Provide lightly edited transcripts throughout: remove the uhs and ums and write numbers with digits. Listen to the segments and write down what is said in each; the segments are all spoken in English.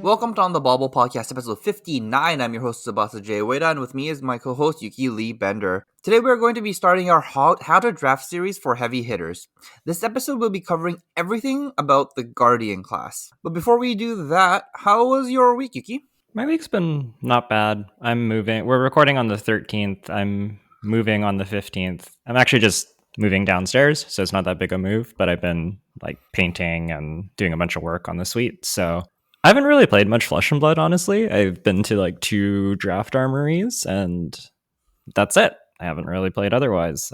Welcome to On the Bauble Podcast, episode 59. I'm your host, Tsubasa J. Ueda, and with me is my co-host, Yuki Lee Bender. Today we're going to be starting our How to Draft series for heavy hitters. This episode will be covering everything about the Guardian class. But before we do that, how was your week, Yuki? My week's been not bad. I'm moving. We're recording on the 13th. I'm moving on the 15th. I'm actually just moving downstairs, so it's not that big a move, but I've been like painting and doing a bunch of work on the suite. So I haven't really played much Flesh and Blood, honestly. I've been to like 2 draft armories and that's it. I haven't really played otherwise.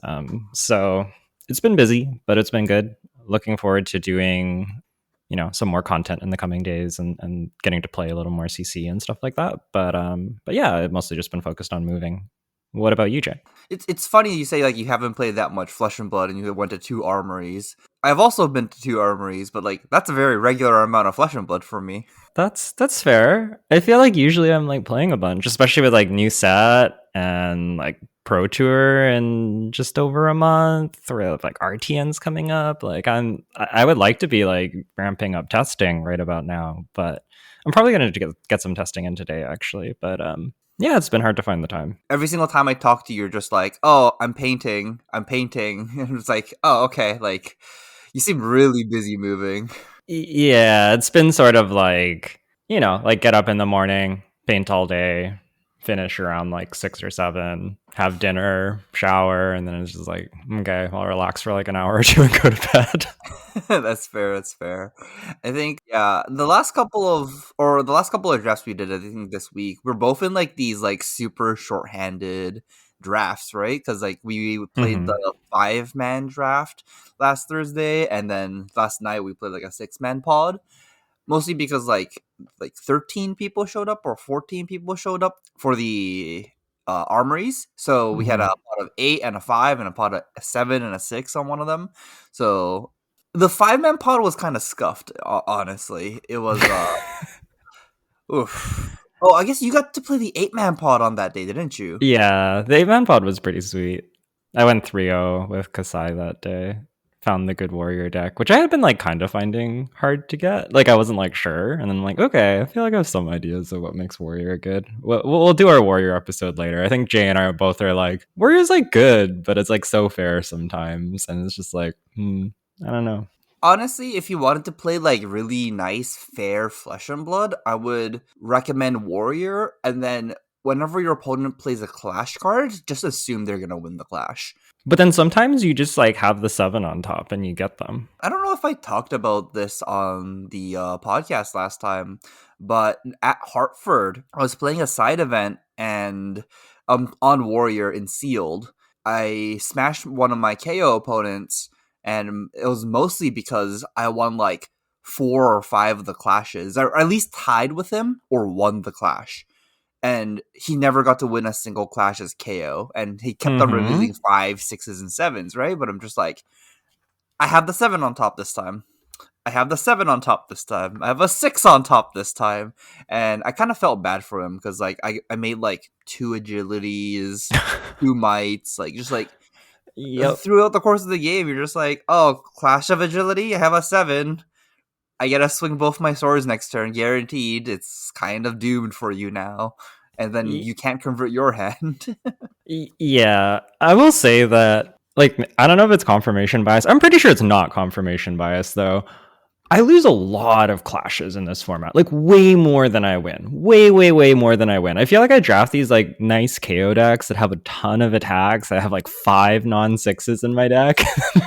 So it's been busy, but it's been good. Looking forward to doing some more content in the coming days and getting to play a little more CC and stuff like that. But yeah, I've mostly just been focused on moving. What about you, Jay? It's funny you say like you haven't played that much Flesh and Blood and you went to 2 armories. I've also been to 2 armories, but like that's a very regular amount of Flesh and Blood for me. That's fair. I feel like usually I'm like playing a bunch, especially with like new set and like Pro Tour in just over a month, or like RTN's coming up. Like I would like to be like ramping up testing right about now, but I'm probably gonna get some testing in today actually. But yeah, it's been hard to find the time. Every single time I talk to you, you're just like, "Oh, I'm painting." And it's like, "Oh, okay." Like you seem really busy moving. Yeah, it's been sort of like, like get up in the morning, paint all day, finish around like 6 or 7, have dinner, shower, and then it's just like, okay, I'll relax for like an hour or two and go to bed. That's fair. I think the last couple of drafts we did, I think this week, we're both in like these like super shorthanded drafts, right? Because like we played the 5-man draft last Thursday, and then last night we played like a 6-man pod. Mostly because like 13 people showed up or 14 people showed up for the armories. So we had a pot of 8 and a 5 and a pot of 7 and a 6 on one of them. So the 5-man pod was kind of scuffed, honestly. It was oof. Oh, I guess you got to play the 8-man pod on that day, didn't you? Yeah, the 8-man pod was pretty sweet. I went 3-0 with Kasai that day. Found the good warrior deck, which I had been like kind of finding hard to get. Like I wasn't like sure, and then I'm like, okay, I feel like I have some ideas of what makes warrior good. We'll do our warrior episode later. I think Jay and I both are like, warrior's like good, but it's like so fair sometimes, and it's just like, I don't know. Honestly, if you wanted to play like really nice, fair Flesh and Blood, I would recommend warrior, and then whenever your opponent plays a clash card, just assume they're gonna win the clash. But then sometimes you just like have the 7 on top and you get them. I don't know if I talked about this on the podcast last time, but at Hartford, I was playing a side event and on Warrior in Sealed, I smashed one of my KO opponents, and it was mostly because I won like 4 or 5 of the clashes, or at least tied with him or won the clash. And he never got to win a single clash as KO, and he kept on revealing 5, 6s, and 7s, right? But I'm just like, I have the 7 on top this time. I have the 7 on top this time. I have a 6 on top this time. And I kind of felt bad for him because like I made like 2 agilities, 2 mights, like just like throughout the course of the game, you're just like, oh, clash of agility, I have a 7. I get to swing both my swords next turn, guaranteed. It's kind of doomed for you now. And then you can't convert your hand. Yeah, I will say that, like, I don't know if it's confirmation bias. I'm pretty sure it's not confirmation bias, though. I lose a lot of clashes in this format, like way more than I win. Way more than I win. I feel like I draft these like nice KO decks that have a ton of attacks. I have like 5 non-6s in my deck.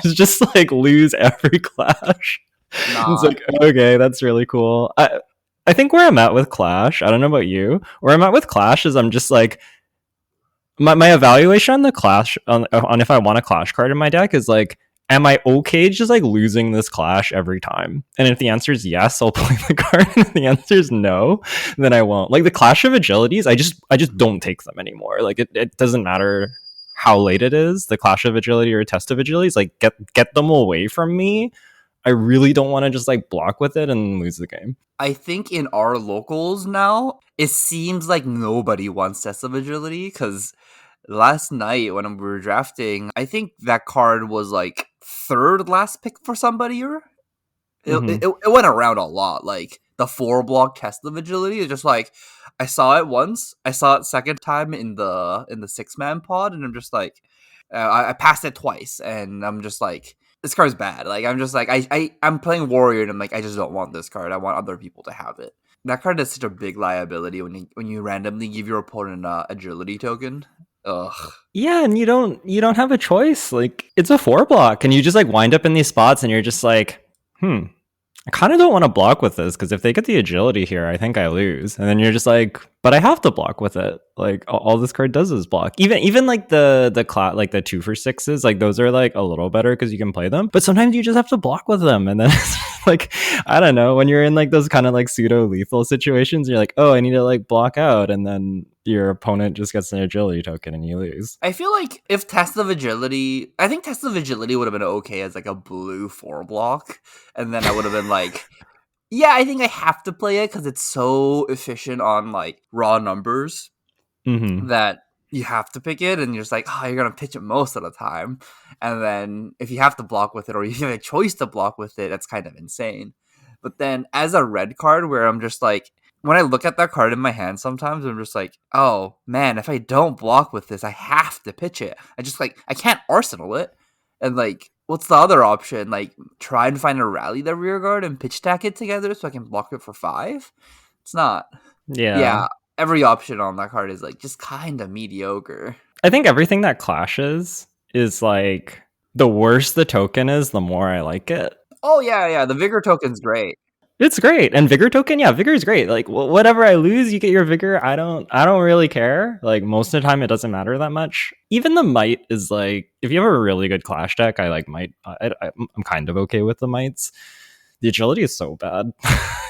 It's just like lose every clash. It's like, okay, that's really cool. I think where I'm at with Clash, I don't know about you, where I'm at with Clash is I'm just like, my evaluation on the Clash, on if I want a Clash card in my deck is like, am I okay just like losing this Clash every time? And if the answer is yes, I'll play the card. And if the answer is no, then I won't. Like the Clash of Agilities, I just don't take them anymore. Like it doesn't matter how late it is, the Clash of Agility or Test of Agilities, like get them away from me. I really don't want to just like block with it and lose the game. I think in our locals now, it seems like nobody wants Test of Agility, because last night when we were drafting, I think that card was like 3rd last pick for somebody. It went around a lot. Like the 4 block test of agility. It's just like I saw it once, I saw it second time in the 6-man pod, and I'm just like, I passed it twice, and I'm just like, this card's bad. Like I'm just like I'm playing warrior, and I'm like, I just don't want this card. I want other people to have it. That card is such a big liability when you randomly give your opponent a agility token. Ugh. Yeah, and you don't have a choice. Like it's a 4 block, and you just like wind up in these spots, and you're just like, I kind of don't want to block with this because if they get the agility here, I think I lose. And then you're just like, but I have to block with it. Like all this card does is block. Even like like the 2 for 6s, like those are like a little better because you can play them. But sometimes you just have to block with them, and then it's like I don't know, when you're in like those kind of like pseudo lethal situations, you're like, oh, I need to like block out, and then your opponent just gets an agility token and you lose. I feel like if Test of Agility, I think Test of Agility would have been okay as like a blue 4 block, and then I would have been like, yeah, I think I have to play it because it's so efficient on like raw numbers Mm-hmm. that you have to pick it, and you're just like, oh, you're gonna pitch it most of the time, and then if you have to block with it or you have a choice to block with it, that's kind of insane. But then as a red card, where I'm just like, when I look at that card in my hand, sometimes I'm just like, oh man, if I don't block with this, I have to pitch it. I can't arsenal it, and like, what's the other option? Like, try and find a rally the rear guard and pitch stack it together so I can block it for 5. It's not. Yeah. Yeah, every option on that card is like just kind of mediocre. I think everything that clashes is like the worse the token is, the more I like it. Oh yeah, yeah. The vigor token's great. It's great. And vigor token, yeah, vigor is great. Like whatever I lose, you get your vigor. I don't really care. Like most of the time it doesn't matter that much. Even the might is like if you have a really good clash deck, I like might I'm kind of okay with the mights. The agility is so bad.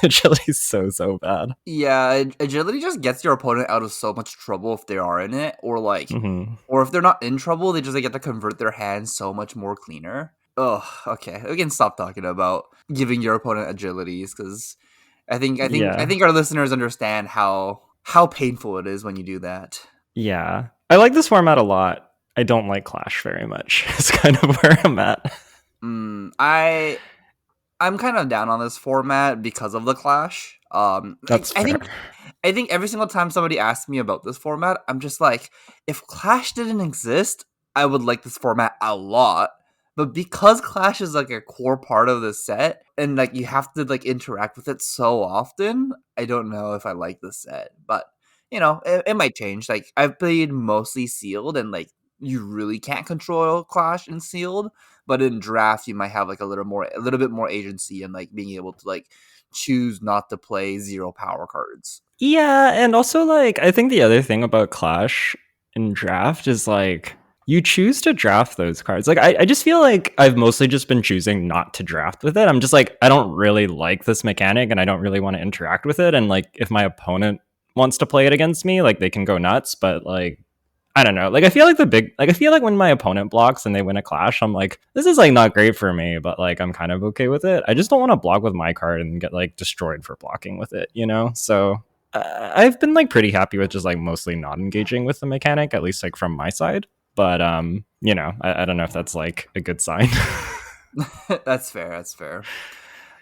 Agility is so bad. Yeah, agility just gets your opponent out of so much trouble if they are in it, or like, Mhm. or if they're not in trouble, they just like, get to convert their hands so much more cleaner. Oh, okay. We can stop talking about giving your opponent agilities because I Yeah. think our listeners understand how painful it is when you do that. Yeah. I like this format a lot. I don't like Clash very much. It's kind of where I'm at. I I'm kind of down on this format because of the clash. That's fair. I think every single time somebody asks me about this format, I'm just like, if Clash didn't exist, I would like this format a lot. But because Clash is like a core part of the set, and like you have to like interact with it so often, I don't know if I like the set. But it might change. Like I've played mostly sealed, and like you really can't control Clash in sealed. But in draft, you might have like a little bit more agency and like being able to like choose not to play 0 power cards. Yeah, and also like I think the other thing about Clash in draft is like you choose to draft those cards. Like I just feel like I've mostly just been choosing not to draft with it. I'm just like, I don't really like this mechanic and I don't really want to interact with it. And like if my opponent wants to play it against me, like they can go nuts, but like I don't know. Like I feel like when my opponent blocks and they win a clash, I'm like, this is like not great for me, but like I'm kind of okay with it. I just don't want to block with my card and get like destroyed for blocking with it, you know? So I've been like pretty happy with just like mostly not engaging with the mechanic, at least like from my side. But I don't know if that's like a good sign. That's fair. That's fair.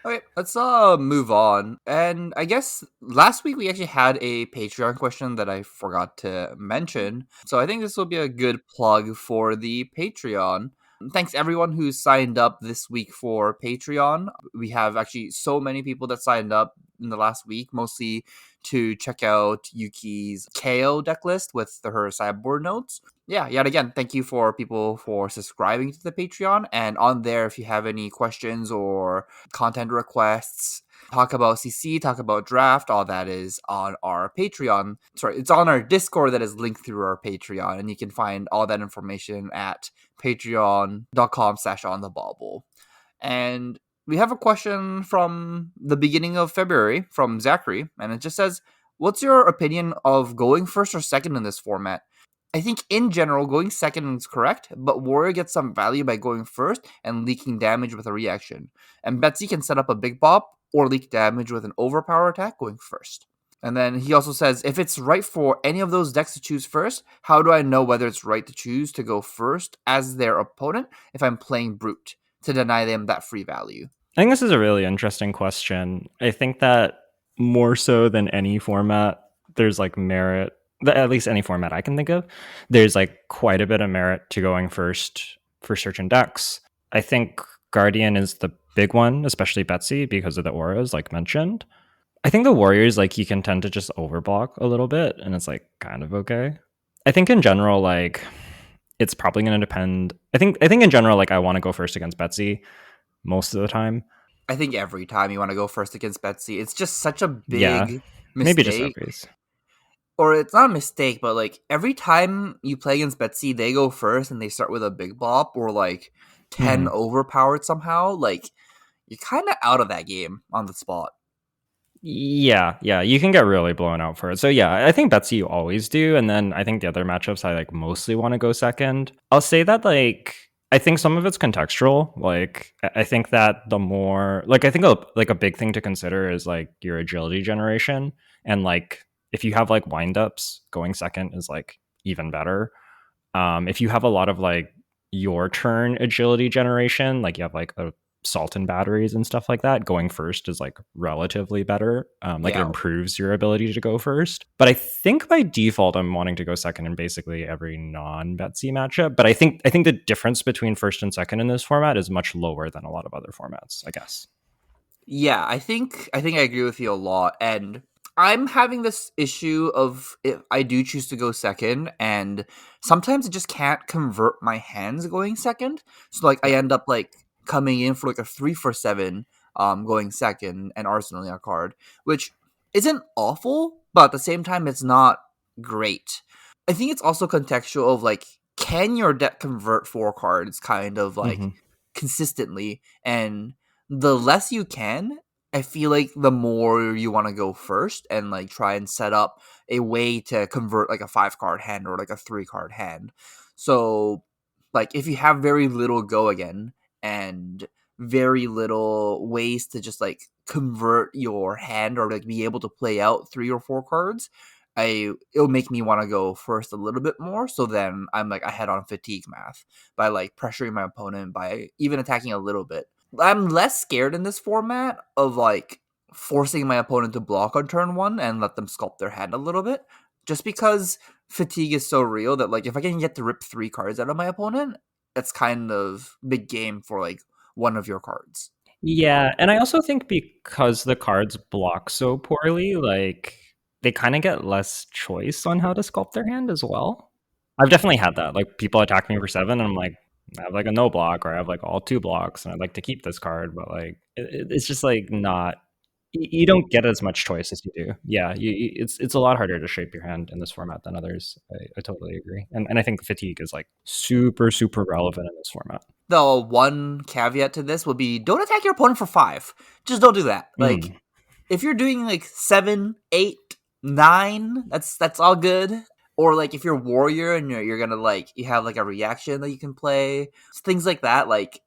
Okay, let's move on. And I guess last week we actually had a Patreon question that I forgot to mention. So I think this will be a good plug for the Patreon. Thanks everyone who signed up this week for Patreon. We have actually so many people that signed up in the last week, mostly to check out Yuki's KO deck list with her sideboard notes. Yeah, yet again, thank you for people for subscribing to the Patreon. And on there, if you have any questions or content requests, talk about CC, talk about draft, all that is on our Patreon. Sorry, it's on our Discord that is linked through our Patreon, and you can find all that information at patreon.com/onthebauble. And we have a question from the beginning of February from Zachary, and it just says, what's your opinion of going first or second in this format? I think in general, going second is correct, but Warrior gets some value by going first and leaking damage with a reaction. And Betsy can set up a big bop or leak damage with an overpower attack going first. And then he also says, if it's right for any of those decks to choose first, how do I know whether it's right to choose to go first as their opponent if I'm playing Brute to deny them that free value? I think this is a really interesting question. I think that more so than any format. There's like merit, at least any format I can think of. There's like quite a bit of merit to going first for certain decks. I think Guardian is the big one, especially Betsy, because of the auras, like mentioned. I think the Warriors, like, you can tend to just overblock a little bit, and it's like kind of okay. I think in general, like, it's probably going to depend. I think in general, like, I want to go first against Betsy most of the time. I think every time you want to go first against Betsy, it's just such a Yeah, big maybe just mistake. always. Or it's not a mistake, but like every time you play against Betsy, they go first and they start with a big bop or like 10 Hmm. overpowered somehow. Like you're kind of out of that game on the spot. Yeah, you can get really blown out for it. So yeah, I think Betsy you always do, and then I think the other matchups I like mostly want to go second. I'll say that like I think some of it's contextual. Like I think that the more like I think like a big thing to consider is like your agility generation, and like if you have like windups, going second is like even better. If you have a lot of like your turn agility generation, like you have like a salt and batteries and stuff like that, going first is like relatively better. Like it Yeah. improves your ability to go first. But I think by default, I'm wanting to go second in basically every non-Betsy matchup. But I think the difference between first and second in this format is much lower than a lot of other formats, I guess. Yeah, I think I agree with you a lot, and I'm having this issue of if I do choose to go second, and sometimes I just can't convert my hands going second. So like I Yeah. end up like coming in for like a 3 for 7, going second and arsenaling a card, which isn't awful, but at the same time it's not great. I think it's also contextual of like can your deck convert 4 cards kind of like Hmm. consistently, and the less you can, I feel like the more you want to go first and like try and set up a way to convert like a 5 card hand or like a 3 card hand. So, like, if you have very little go again and very little ways to just like convert your hand or like be able to play out 3 or 4 cards, it'll make me want to go first a little bit more. So then I'm like ahead on fatigue math by like pressuring my opponent by even attacking a little bit. I'm less scared in this format of like forcing my opponent to block on turn 1 and let them sculpt their hand a little bit. Just because fatigue is so real that like if I can get to rip 3 cards out of my opponent, that's kind of big game for like one of your cards. Yeah, and I also think because the cards block so poorly, like they kind of get less choice on how to sculpt their hand as well. I've definitely had that. Like people attack me for 7, and I'm like, I have like a no block, or I have like all 2 blocks, and I'd like to keep this card, but like it's just like not. You don't get as much choice as you do. Yeah, it's a lot harder to shape your hand in this format than others. I totally agree, and I think fatigue is like super relevant in this format. The one caveat to this would be don't attack your opponent for 5. Just don't do that. Like Mm, if you're doing like 7, 8, 9, that's all good. Or like if you're warrior and you're gonna like you have like a reaction that you can play, things like that. Like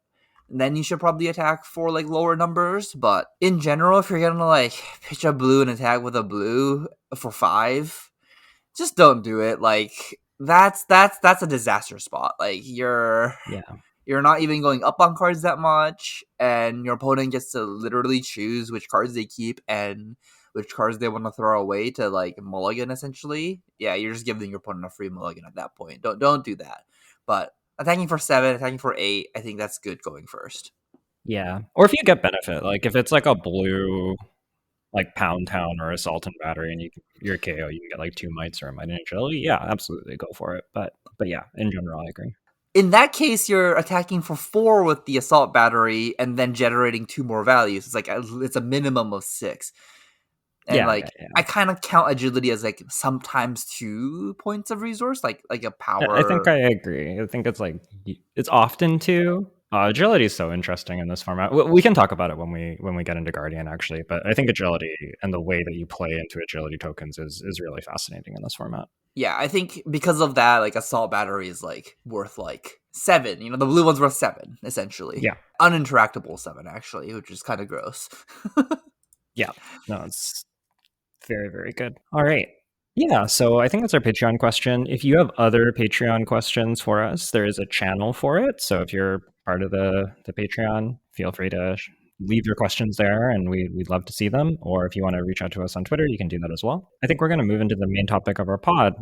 then you should probably attack for like lower numbers. But in general, if you're gonna like pitch a blue and attack with a blue for 5, just don't do it. Like that's a disaster spot. Like yeah. you're not even going up on cards that much, and your opponent gets to literally choose which cards they keep and which cards they want to throw away to like mulligan essentially. Yeah, you're just giving your opponent a free mulligan at that point. Don't do that. But attacking for 7, attacking for 8, I think that's good going first. Yeah. Or if you get benefit, like if it's like a blue, like Pound Town or Assault and Battery, and you're KO, you can get like 2 mites or a mite in agility. Yeah, absolutely, go for it. But yeah, in general, I agree. In that case, you're attacking for 4 with the assault battery and then generating 2 more values. It's like it's a minimum of 6. And Yeah, yeah, like I yeah. kind of count agility as like sometimes 2 points of resource, like a I think power. I agree. I think it's like it's often two. Agility is so interesting in this format. We can talk about it when we get into Guardian actually, but I think agility and the way that you play into agility tokens is really fascinating in this format. Yeah, I think because of that, like assault battery is like worth like 7. You know, the blue one's worth 7 essentially. Yeah, Uninteractable 7 actually, which is kind of gross. yeah. No, it's very good. All right. Yeah, so I think that's our Patreon question. If you have other Patreon questions for us, there is a channel for it. So if you're part of the Patreon, feel free to leave your questions there, and we'd love to see them. Or if you want to reach out to us on Twitter, you can do that as well. I think we're going to move into the main topic of our pod,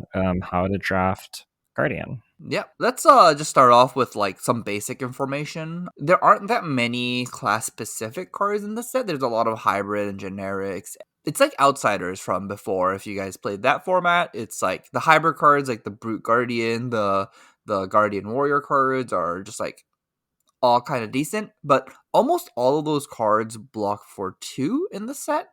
how to draft Guardian. Yeah, let's just start off with like some basic information. There aren't that many class specific cards in the set. There's a lot of hybrid and generics. It's like Outsiders from before. If you guys played that format, it's like the hybrid cards, like the Brute Guardian, the Guardian Warrior cards are just like all kind of decent. But almost all of those cards block for 2 in the set.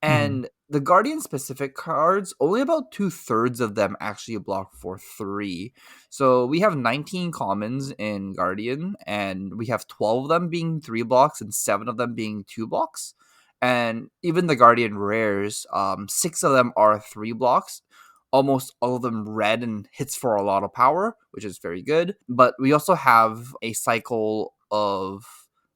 Mhm. And the Guardian specific cards, only about 2/3 of them actually block for 3. So we have 19 commons in Guardian, and we have 12 of them being 3 blocks and 7 of them being 2 blocks. And even the Guardian rares, 6 of them are 3 blocks. Almost all of them red and hits for a lot of power, which is very good. But we also have a cycle of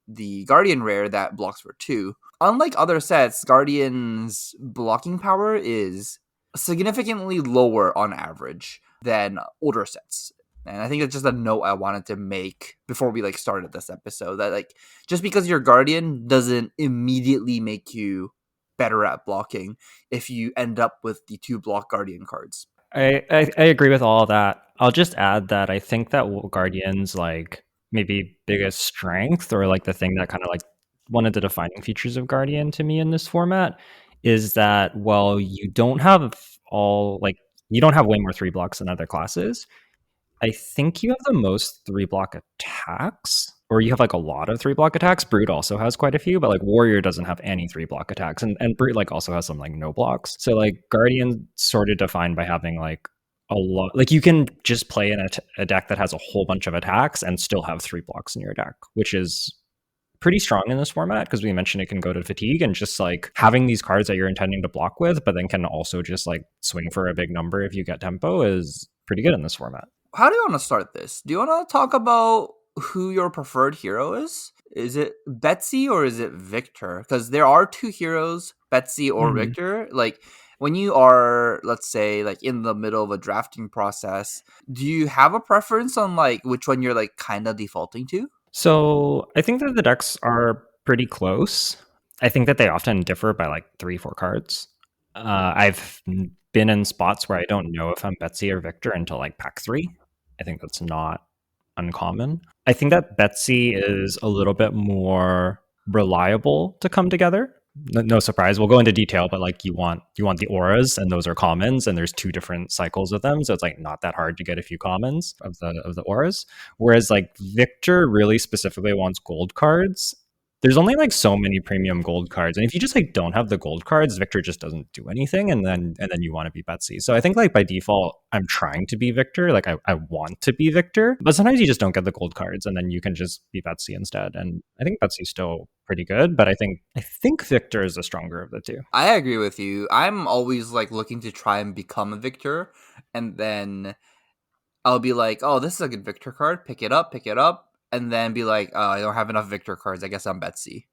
the Guardian rare that blocks for 2. Unlike other sets, Guardian's blocking power is significantly lower on average than older sets. And I think that's just a note I wanted to make before we like started this episode, that like just because you're Guardian doesn't immediately make you better at blocking if you end up with the 2 block Guardian cards. I agree with all that. I'll just add that I think that Guardian's like maybe biggest strength, or like the thing that kind of like one of the defining features of Guardian to me in this format, is that while you don't have all like you don't have way more 3 blocks than other classes, I think you have the most 3 block attacks, or you have like a lot of 3 block attacks. Brute also has quite a few, but like Warrior doesn't have any 3 block attacks, and Brute like also has some like no blocks. So like Guardian sort of defined by having like a lot. Like you can just play in a deck that has a whole bunch of attacks and still have 3 blocks in your deck, which is pretty strong in this format because we mentioned it can go to fatigue, and just like having these cards that you're intending to block with, but then can also just like swing for a big number if you get tempo, is pretty good in this format. How do you want to start this? Do you want to talk about who your preferred hero is? Is it Betsy or is it Victor? Because there are 2 heroes, Betsy or Mhm. Victor. Like when you are, let's say, like in the middle of a drafting process, do you have a preference on like which one you're like kind of defaulting to? So I think that the decks are pretty close. I think that they often differ by like 3, 4 cards. I've been in spots where I don't know if I'm Betsy or Victor until like pack 3. I think that's not uncommon. I think that Betsy is a little bit more reliable to come together. No surprise. We'll go into detail, but like you want the auras, and those are commons, and there's 2 different cycles of them, so it's like not that hard to get a few commons of the auras. Whereas like Victor really specifically wants gold cards. There's only like so many premium gold cards, and if you just like don't have the gold cards, Victor just doesn't do anything, and then you want to be Betsy. So I think like by default, I'm trying to be Victor. Like I want to be Victor, but sometimes you just don't get the gold cards, and then you can just be Betsy instead. And I think Betsy's still pretty good, but I think Victor is the stronger of the two. I agree with you. I'm always like looking to try and become a Victor, and then I'll be like, "Oh, this is a good Victor card. Pick it up," and then be like, "Oh, I don't have enough Victor cards. I guess I'm Betsy."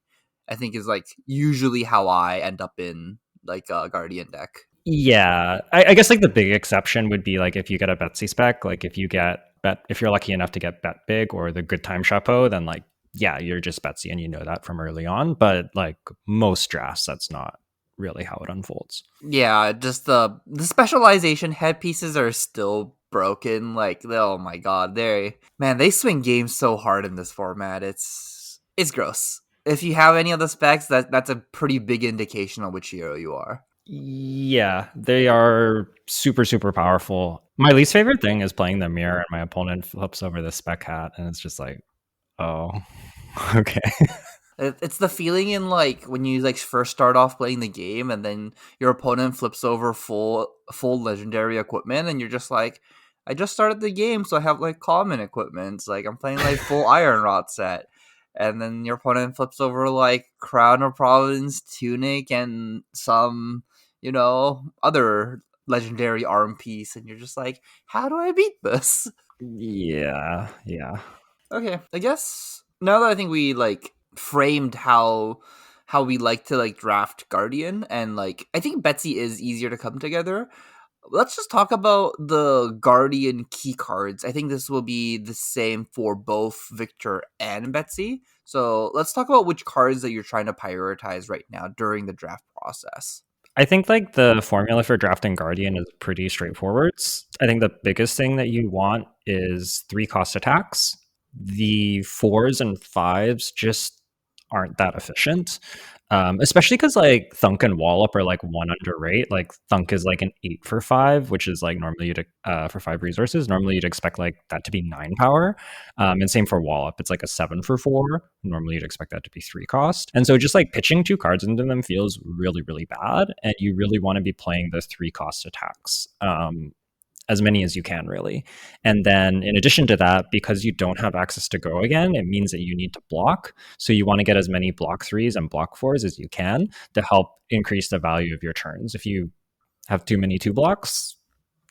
I think is like usually how I end up in like a Guardian deck. Yeah, I guess like the big exception would be like if you get a Betsy spec, like if you're lucky enough to get Bet Big or the Good Time Chapeau, then like yeah, you're just Betsy and you know that from early on. But like most drafts, that's not really how it unfolds. Yeah, just the specialization headpieces are still broken. Like, oh my god, they swing games so hard in this format. It's gross. If you have any of the specs, that's a pretty big indication of which hero you are. Yeah, they are super, super powerful. My least favorite thing is playing the mirror and my opponent flips over the spec hat, and it's just like, oh, okay. It's the feeling in like when you like first start off playing the game and then your opponent flips over full legendary equipment and you're just like, I just started the game, so I have like common equipment. It's like I'm playing like full Iron Rod set, and then your opponent flips over like Crown of Providence, Tunic, and some other legendary arm piece, and you're just like, how do I beat this? Yeah, yeah. Okay, I guess now that I think we like framed how we like to like draft Guardian, and like I think Betsy is easier to come together. Let's just talk about the Guardian key cards. I think this will be the same for both Victor and Betsy. So let's talk about which cards that you're trying to prioritize right now during the draft process. I think like the formula for drafting Guardian is pretty straightforward. I think the biggest thing that you want is 3 cost attacks. The fours and fives just aren't that efficient. Especially because like Thunk and Wallop are like one under rate. Like Thunk is like an 8 for 5, which is like normally you'd for 5 resources. Normally you'd expect like that to be 9 power. And same for Wallop. It's like a 7 for 4. Normally you'd expect that to be 3 cost. And so just like pitching 2 cards into them feels really, really bad. And you really want to be playing the 3 cost attacks. As many as you can, really. And then, in addition to that, because you don't have access to go again, it means that you need to block. So, you want to get as many block threes and block fours as you can to help increase the value of your turns. If you have too many 2 blocks,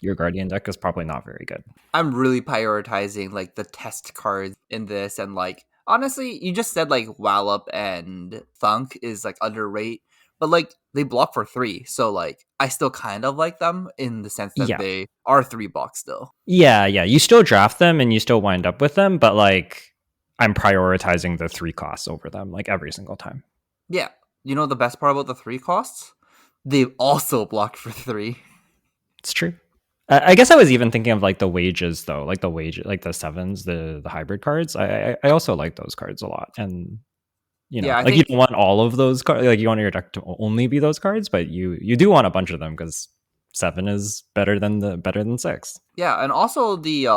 your Guardian deck is probably not very good. I'm really prioritizing like the test cards in this, and like honestly, you just said like Wallop and Thunk is like underrate, but like they block for 3, so like I still kind of like them in the sense that Yeah. they are 3 blocks still. Yeah. Yeah. You still draft them and you still wind up with them, but like I'm prioritizing the 3 costs over them like every single time. Yeah, you know the best part about the 3 costs? They also block for 3. It's true. I guess I was even thinking of like the wages though, like the wage, like the sevens, the hybrid cards. I also like those cards a lot, and Yeah, I like you think don't want all of those cards. Like you want your deck to only be those cards, but you do want a bunch of them because 7 is better than 6. yeah, and also the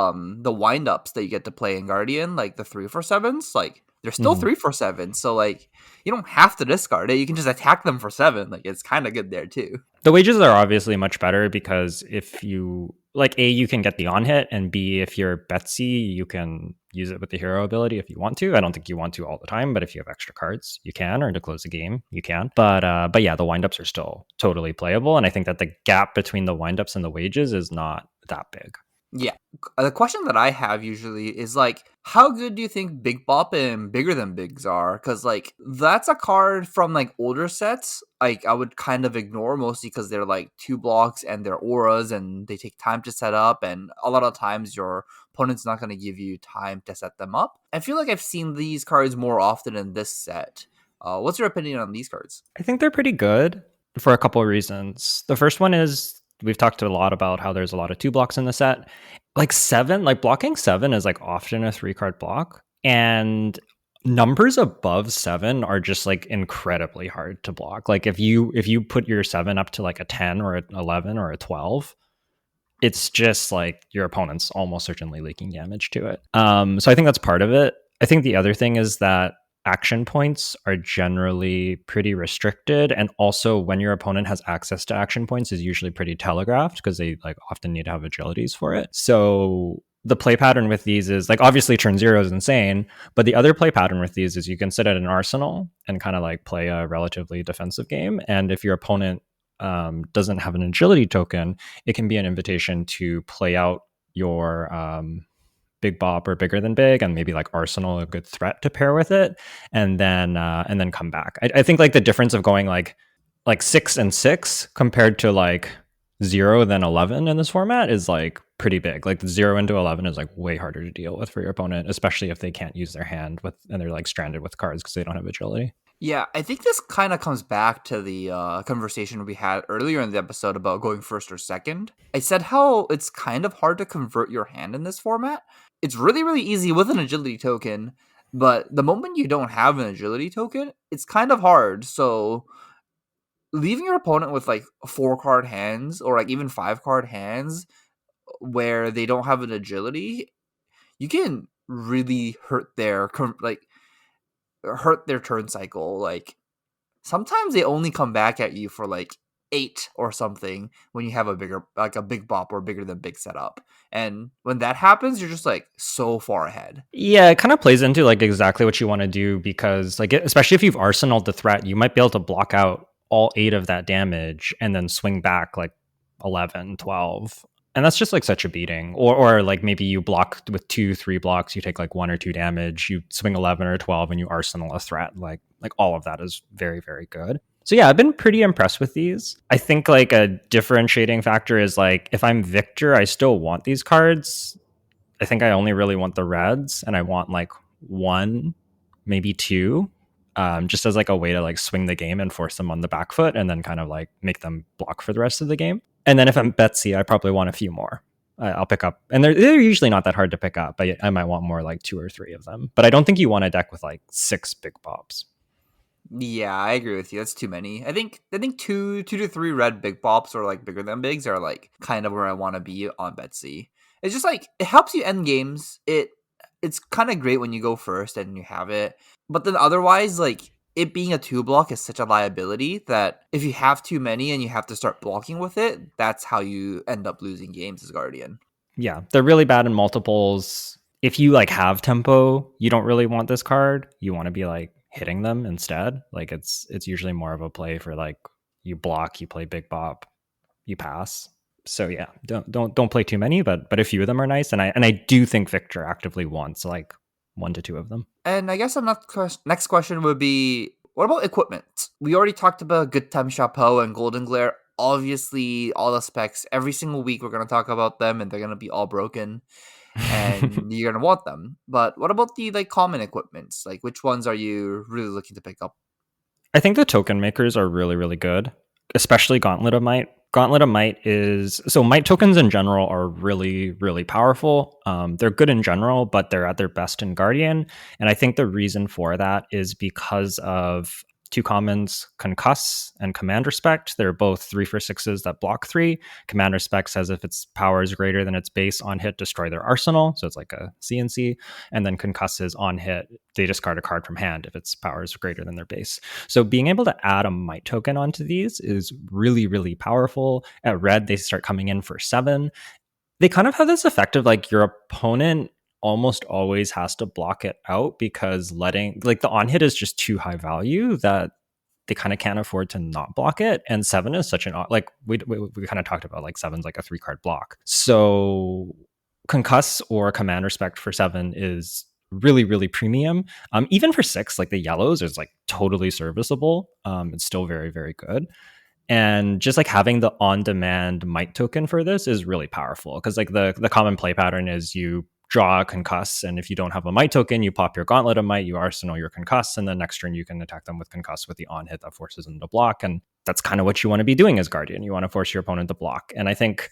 wind ups that you get to play in Guardian, like the 3 for 7s, like they're still Mhm. 3 for 7, so like you don't have to discard it. You can just attack them for 7. Like it's kind of good there too. The wages are obviously much better because if you like A, you can get the on hit, and B, if you're Betsy, you can use it with the hero ability if you want to. I don't think you want to all the time, but if you have extra cards, you can, or to close the game, you can. But yeah, the windups are still totally playable, and I think that the gap between the windups and the wages is not that big. Yeah. The question that I have usually is like, how good do you think Big Bop and Bigger Than Bigs are? Because like that's a card from like older sets. Like I would kind of ignore mostly because they're like 2 blocks and they're auras and they take time to set up, and a lot of times your opponent's not going to give you time to set them up. I feel like I've seen these cards more often in this set. What's your opinion on these cards? I think they're pretty good for a couple of reasons. The first one is we've talked a lot about how there's a lot of 2 blocks in the set. Like 7, like blocking 7 is like often a 3 card block. And numbers above 7 are just like incredibly hard to block. Like if you put your 7 up to like a 10 or an 11 or a 12, it's just like your opponent's almost certainly leaking damage to it. So I think that's part of it. I think the other thing is that action points are generally pretty restricted, and also when your opponent has access to action points is usually pretty telegraphed because they like often need to have agilities for it. So the play pattern with these is like obviously turn 0 is insane, but the other play pattern with these is you can sit at an arsenal and kind of like play a relatively defensive game, and if your opponent doesn't have an agility token, it can be an invitation to play out your Big Bop or Bigger Than Big, and maybe like Arsenal a good threat to pair with it, and then come back. I think like the difference of going like 6 and 6 compared to like 0 then 11 in this format is like pretty big. Like the 0 into 11 is like way harder to deal with for your opponent, especially if they can't use their hand with and they're like stranded with cards because they don't have agility. Yeah, I think this kind of comes back to the conversation we had earlier in the episode about going first or second. I said how it's kind of hard to convert your hand in this format. It's really, really easy with an agility token, but the moment you don't have an agility token, it's kind of hard. So leaving your opponent with like 4 card hands or like even 5 card hands where they don't have an agility, you can really hurt their turn cycle. Like sometimes they only come back at you for like 8 or something when you have a bigger, like a Big Bop or Bigger Than Big setup. And when that happens, you're just like so far ahead. Yeah, it kind of plays into like exactly what you want to do because like especially if you've arsenaled the threat, you might be able to block out all 8 of that damage and then swing back like 11, 12. And that's just like such a beating. Or like maybe you block with 2, 3 blocks, you take like 1 or 2 damage, you swing 11 or 12 and you arsenal a threat. Like all of that is very, very good. So yeah, I've been pretty impressed with these. I think like a differentiating factor is like if I'm Victor, I still want these cards. I think I only really want the reds, and I want like one, maybe two, just as like a way to like swing the game and force them on the back foot, and then kind of like make them block for the rest of the game. And then if I'm Betsy, I probably want a few more. I'll pick up, and they're usually not that hard to pick up. But I might want more like two or three of them. But I don't think you want a deck with like six big pops. Yeah, I agree with you. That's too many. I think two to three red big pops or like bigger than bigs are like kind of where I want to be on Betsy. It's just like it helps you end games. It's kind of great when you go first and you have it, but then otherwise, like it being a two block is such a liability that if you have too many and you have to start blocking with it, that's how you end up losing games as Guardian. Yeah, they're really bad in multiples. If you like have tempo, you don't really want this card. You want to be like hitting them instead. Like it's usually more of a play for like you block, you play big bop, you pass. So yeah, don't play too many, but a few of them are nice, and I do think Victor actively wants like one to two of them. And I guess next question would be, what about equipment? We already talked about Good Time Chapeau and Golden Glare. Obviously, all the specs, every single week we're going to talk about them and they're going to be all broken and you're going to want them. But what about the like common equipments? Like which ones are you really looking to pick up? I think the token makers are really, really good, especially Gauntlet of Might. Gauntlet of Might is so Might tokens in general are really, really powerful. They're good in general, but they're at their best in Guardian. And I think the reason for that is because of two commons, Concuss and Command Respect. They're both 3 for 6s that block 3. Command Respect says if its power is greater than its base on hit, destroy their arsenal. So it's like a CNC. And then Concuss is on hit, they discard a card from hand if its power is greater than their base. So being able to add a Might token onto these is really, really powerful. At red, they start coming in for 7. They kind of have this effect of like your opponent almost always has to block it out because letting like the on hit is just too high value that they kind of can't afford to not block it. And 7 is such an like we kind of talked about like 7's like a 3 card block. So Concuss or Command Respect for 7 is really, really premium. Even for 6, like the yellows is like totally serviceable. It's still very, very good. And just like having the on-demand Might token for this is really powerful because like the common play pattern is you draw a Concuss, and if you don't have a Might token, you pop your Gauntlet of Might, you arsenal your Concuss, and then next turn you can attack them with Concuss with the on hit that forces them to block. And that's kind of what you want to be doing as Guardian. You want to force your opponent to block. And I think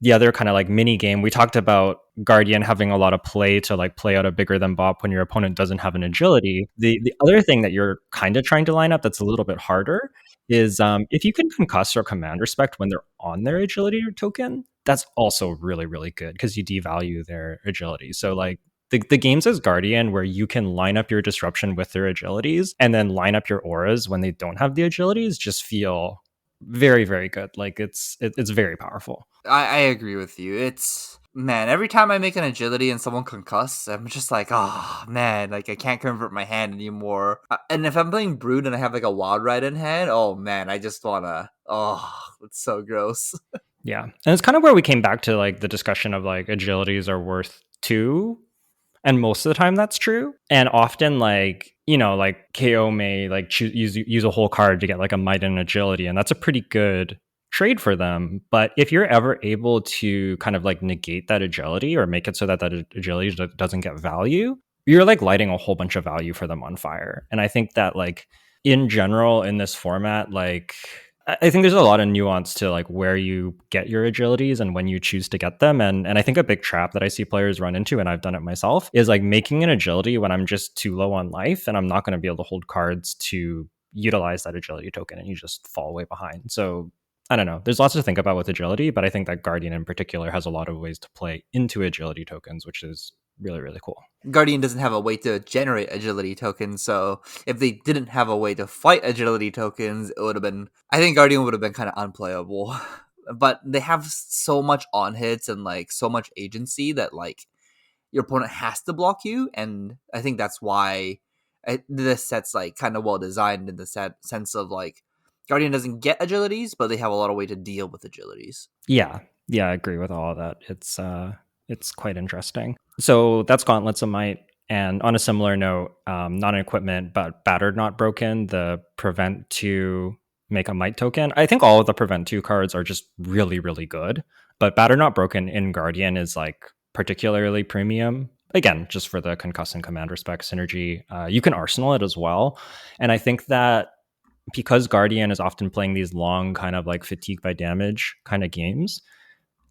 the other kind of like mini game, we talked about Guardian having a lot of play to like play out a bigger than bop when your opponent doesn't have an agility. The other thing that you're kind of trying to line up that's a little bit harder is if you can Concuss or Command Respect when they're on their agility token, that's also really, really good because you devalue their agility. So like the games as Guardian where you can line up your disruption with their agilities and then line up your auras when they don't have the agilities just feel very, very good. Like it's very powerful. I agree with you. It's man, every time I make an agility and someone concuss, I'm just like, oh man, like I can't convert my hand anymore. And if I'm playing Brood and I have like a wild ride in hand, oh man, I just wanna, oh, it's so gross. Yeah. And it's kind of where we came back to like the discussion of like agilities are worth 2. And most of the time that's true. And often like, you know, like KO may like use a whole card to get like a Might and agility. And that's a pretty good trade for them. But if you're ever able to kind of like negate that agility or make it so that that agility doesn't get value, you're like lighting a whole bunch of value for them on fire. And I think that like in general in this format, like I think there's a lot of nuance to like where you get your agilities and when you choose to get them. And I think a big trap that I see players run into, and I've done it myself, is like making an agility when I'm just too low on life and I'm not going to be able to hold cards to utilize that agility token and you just fall way behind. So I don't know. There's lots to think about with agility, but I think that Guardian in particular has a lot of ways to play into agility tokens, which is really, really cool. Guardian doesn't have a way to generate agility tokens, so if they didn't have a way to fight agility tokens, it would have been. I think Guardian would have been kind of unplayable. But they have so much on hits and like so much agency that like your opponent has to block you, and I think that's why this set's like kind of well designed in the sense of like Guardian doesn't get agilities, but they have a lot of way to deal with agilities. Yeah. Yeah, I agree with all of that. It's quite interesting. So that's Gauntlets of Might. And on a similar note, not an equipment, but battered not broken, the prevent 2 make a might token. I think all of the prevent 2 cards are just really, really good. But Batter Not Broken in Guardian is like particularly premium. Again, just for the concuss and command respect synergy. You can arsenal it as well. And I think that because Guardian is often playing these long, kind of like fatigue by damage kind of games,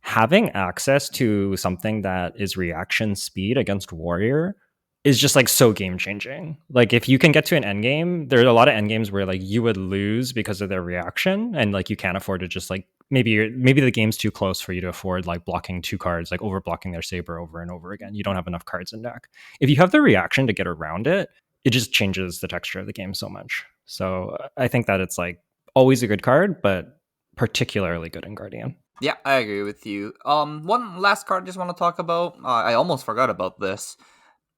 having access to something that is reaction speed against warrior is just like so game changing. Like if you can get to an end game, there are a lot of end games where like you would lose because of their reaction, and like you can't afford to just like maybe the game's too close for you to afford like blocking 2 cards, like over blocking their saber over and over again. You don't have enough cards in deck. If you have the reaction to get around it, it just changes the texture of the game so much. So I think that it's like always a good card, but particularly good in Guardian. Yeah, I agree with you. One last card I just want to talk about. I almost forgot about this,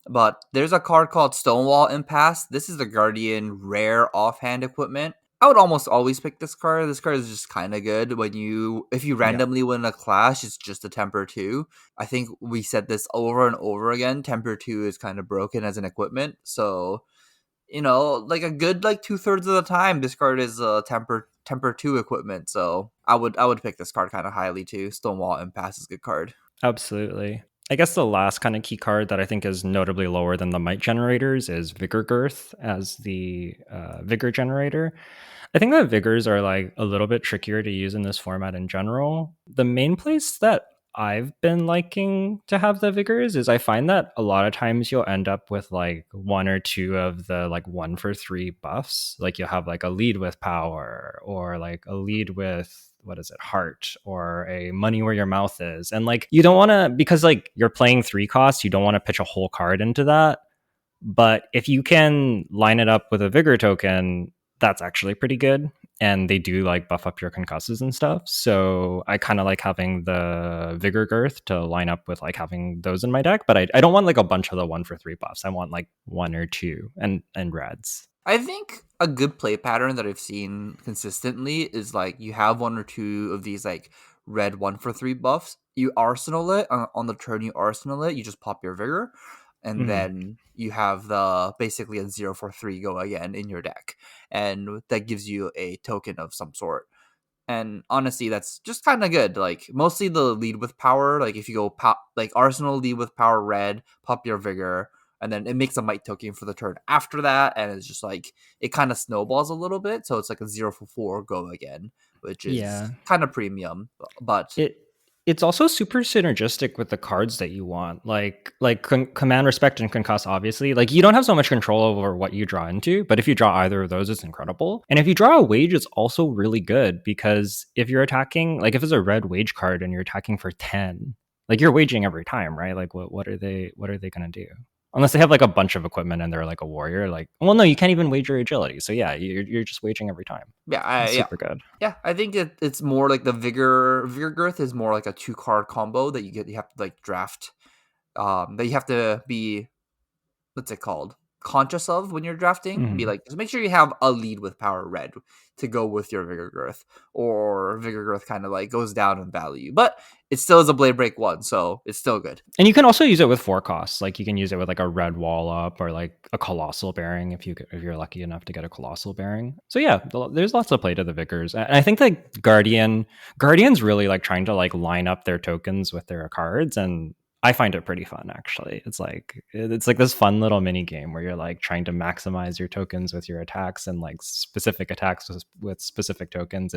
but there's a card called Stonewall Impasse. This is the Guardian rare offhand equipment. I would almost always pick this card. This card is just kind of good when if you Yeah. randomly win a clash, it's just a temper 2. I think we said this over and over again. Temper 2 is kind of broken as an equipment. So, like a good like 2/3 of the time this card is a temper 2 equipment. So, I would pick this card kind of highly too. Stonewall Impasse is a good card. Absolutely. I guess the last kind of key card that I think is notably lower than the might generators is Vigor Girth as the Vigor generator. I think that Vigors are like a little bit trickier to use in this format in general. The main place that I've been liking to have the Vigors is I find that a lot of times you'll end up with like 1 or 2 of the like 1 for 3 buffs. Like you'll have like a lead with power or like a lead with what is it, heart, or a money where your mouth is. And like you don't want to, because like you're playing 3 costs, you don't want to pitch a whole card into that. But if you can line it up with a vigor token, that's actually pretty good. And they do like buff up your concusses and stuff. So I kind of like having the vigor girth to line up with like having those in my deck. But I don't want like a bunch of the 1 for 3 buffs. I want like 1 or 2 and reds. I think a good play pattern that I've seen consistently is like you have 1 or 2 of these like red 1 for 3 buffs. You arsenal it on the turn. You arsenal it. You just pop your vigor, and Mm-hmm. then you have the basically a 0 for 3 go again in your deck, and that gives you a token of some sort. And honestly, that's just kind of good. Like mostly the lead with power. Like if you go pop like Arsenal lead with power red, pop your vigor, and then it makes a might token for the turn after that, and it's just like it kind of snowballs a little bit. So it's like a 0 for 4 go again, which is Yeah. kind of premium. But it it's also super synergistic with the cards that you want, like command respect and concuss. Obviously, like you don't have so much control over what you draw into, but if you draw either of those, it's incredible. And if you draw a wage, it's also really good, because if you're attacking, like if it's a red wage card and you're attacking for 10, like you're waging every time, right? Like what are they gonna do, unless they have like a bunch of equipment and they're like a warrior? Like, well, no, you can't even wage your agility, so yeah, you're just waging every time. yeah, It's yeah. super good. Yeah, I think it's more like the vigor girth is more like a 2 card combo that you have to like draft. That you have to be, what's it called, conscious of when you're drafting. Be Hmm. like, just make sure you have a lead with power red to go with your vigor girth, or vigor girth kind of like goes down in value, but it still is a blade break 1, so it's still good. And you can also use it with 4 costs. Like you can use it with like a red wall up or like a colossal bearing if you're lucky enough to get a colossal bearing. So yeah, there's lots of play to the Vicars. And I think like Guardians really like trying to like line up their tokens with their cards, and I find it pretty fun actually. It's like this fun little mini game where you're like trying to maximize your tokens with your attacks, and like specific attacks with specific tokens.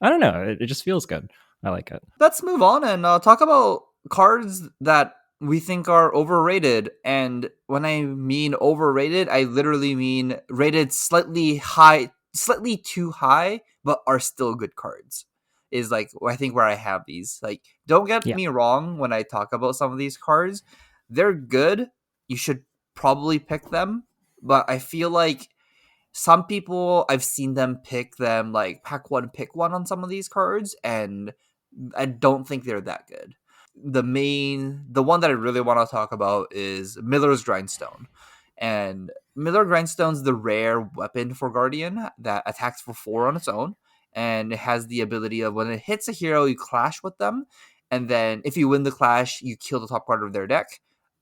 I don't know, it just feels good. I like it. Let's move on and talk about cards that we think are overrated. And when I mean overrated, I literally mean rated slightly high, slightly too high, but are still good cards. Is like I think where I have these. Like, don't get Yeah. me wrong when I talk about some of these cards, they're good. You should probably pick them, but I feel like some people I've seen them pick them like pack one, pick one on some of these cards, and I don't think they're that good. The one that I really want to talk about is Miller's Grindstone. And Miller Grindstone's the rare weapon for Guardian that attacks for 4 on its own. And it has the ability of when it hits a hero, you clash with them. And then if you win the clash, you kill the top card of their deck.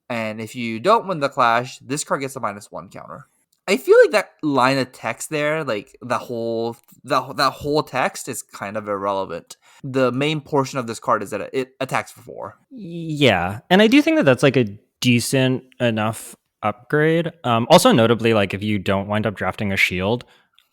And if you don't win the clash, this card gets a -1 counter. I feel like that line of text there, like that whole text is kind of irrelevant. The main portion of this card is that it attacks for 4. Yeah, and I do think that that's like a decent enough upgrade. Also, notably, like if you don't wind up drafting a shield,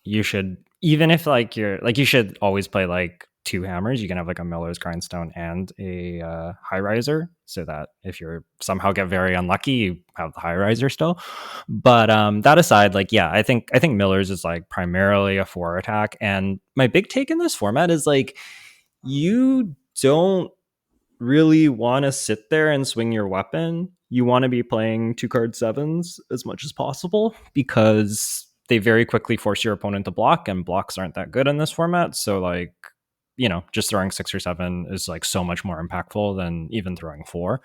you should, even if like you're like, you should always play like 2 hammers. You can have like a Miller's Grindstone and a High Riser, so that if you're somehow get very unlucky, you have the High Riser still. But that aside, like yeah, I think Miller's is like primarily a 4 attack, and my big take in this format is like you don't really want to sit there and swing your weapon. You want to be playing 2 card 7s as much as possible because they very quickly force your opponent to block, and blocks aren't that good in this format. So, like, just throwing 6 or 7 is like so much more impactful than even throwing 4.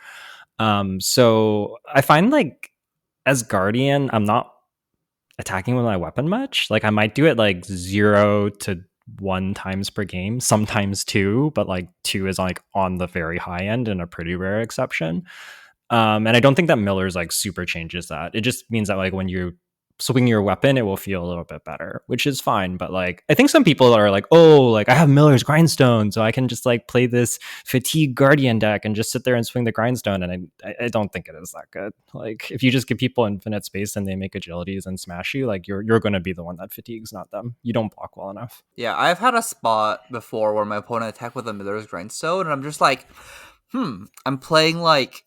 So I find like as Guardian, I'm not attacking with my weapon much. Like I might do it like 0 to 1 times per game, sometimes 2, but like 2 is like on the very high end and a pretty rare exception. And I don't think that Miller's like super changes that. It just means that like when you swing your weapon, it will feel a little bit better, which is fine. But like I think some people are like, oh, like I have Miller's Grindstone, so I can just like play this fatigue Guardian deck and just sit there and swing the Grindstone. And I don't think it is that good. Like if you just give people infinite space and they make agilities and smash you, like you're going to be the one that fatigues, not them. You don't block well enough. Yeah, I've had a spot before where my opponent attacked with a Miller's Grindstone, and I'm just like, I'm playing like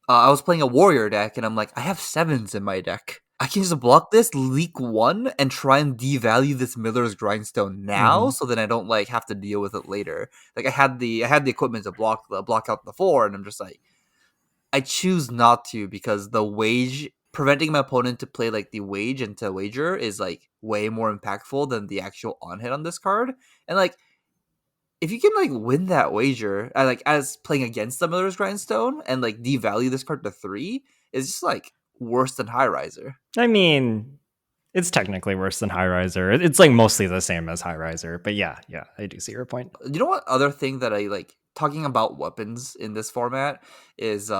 I was playing a warrior deck, and I'm like, I have 7s in my deck. I can just block this, leak 1, and try and devalue this Miller's Grindstone now, Mm-hmm. so then I don't like have to deal with it later. Like I had the equipment to block out the 4, and I'm just like, I choose not to because the wage preventing my opponent to play like the wage into wager is like way more impactful than the actual on hit on this card. And like if you can like win that wager, like as playing against the Miller's Grindstone and like devalue this card to 3, is just like worse than High Riser. I mean, it's technically worse than High Riser. It's like mostly the same as High Riser, but yeah, I do see your point. You know what other thing that I like talking about weapons in this format is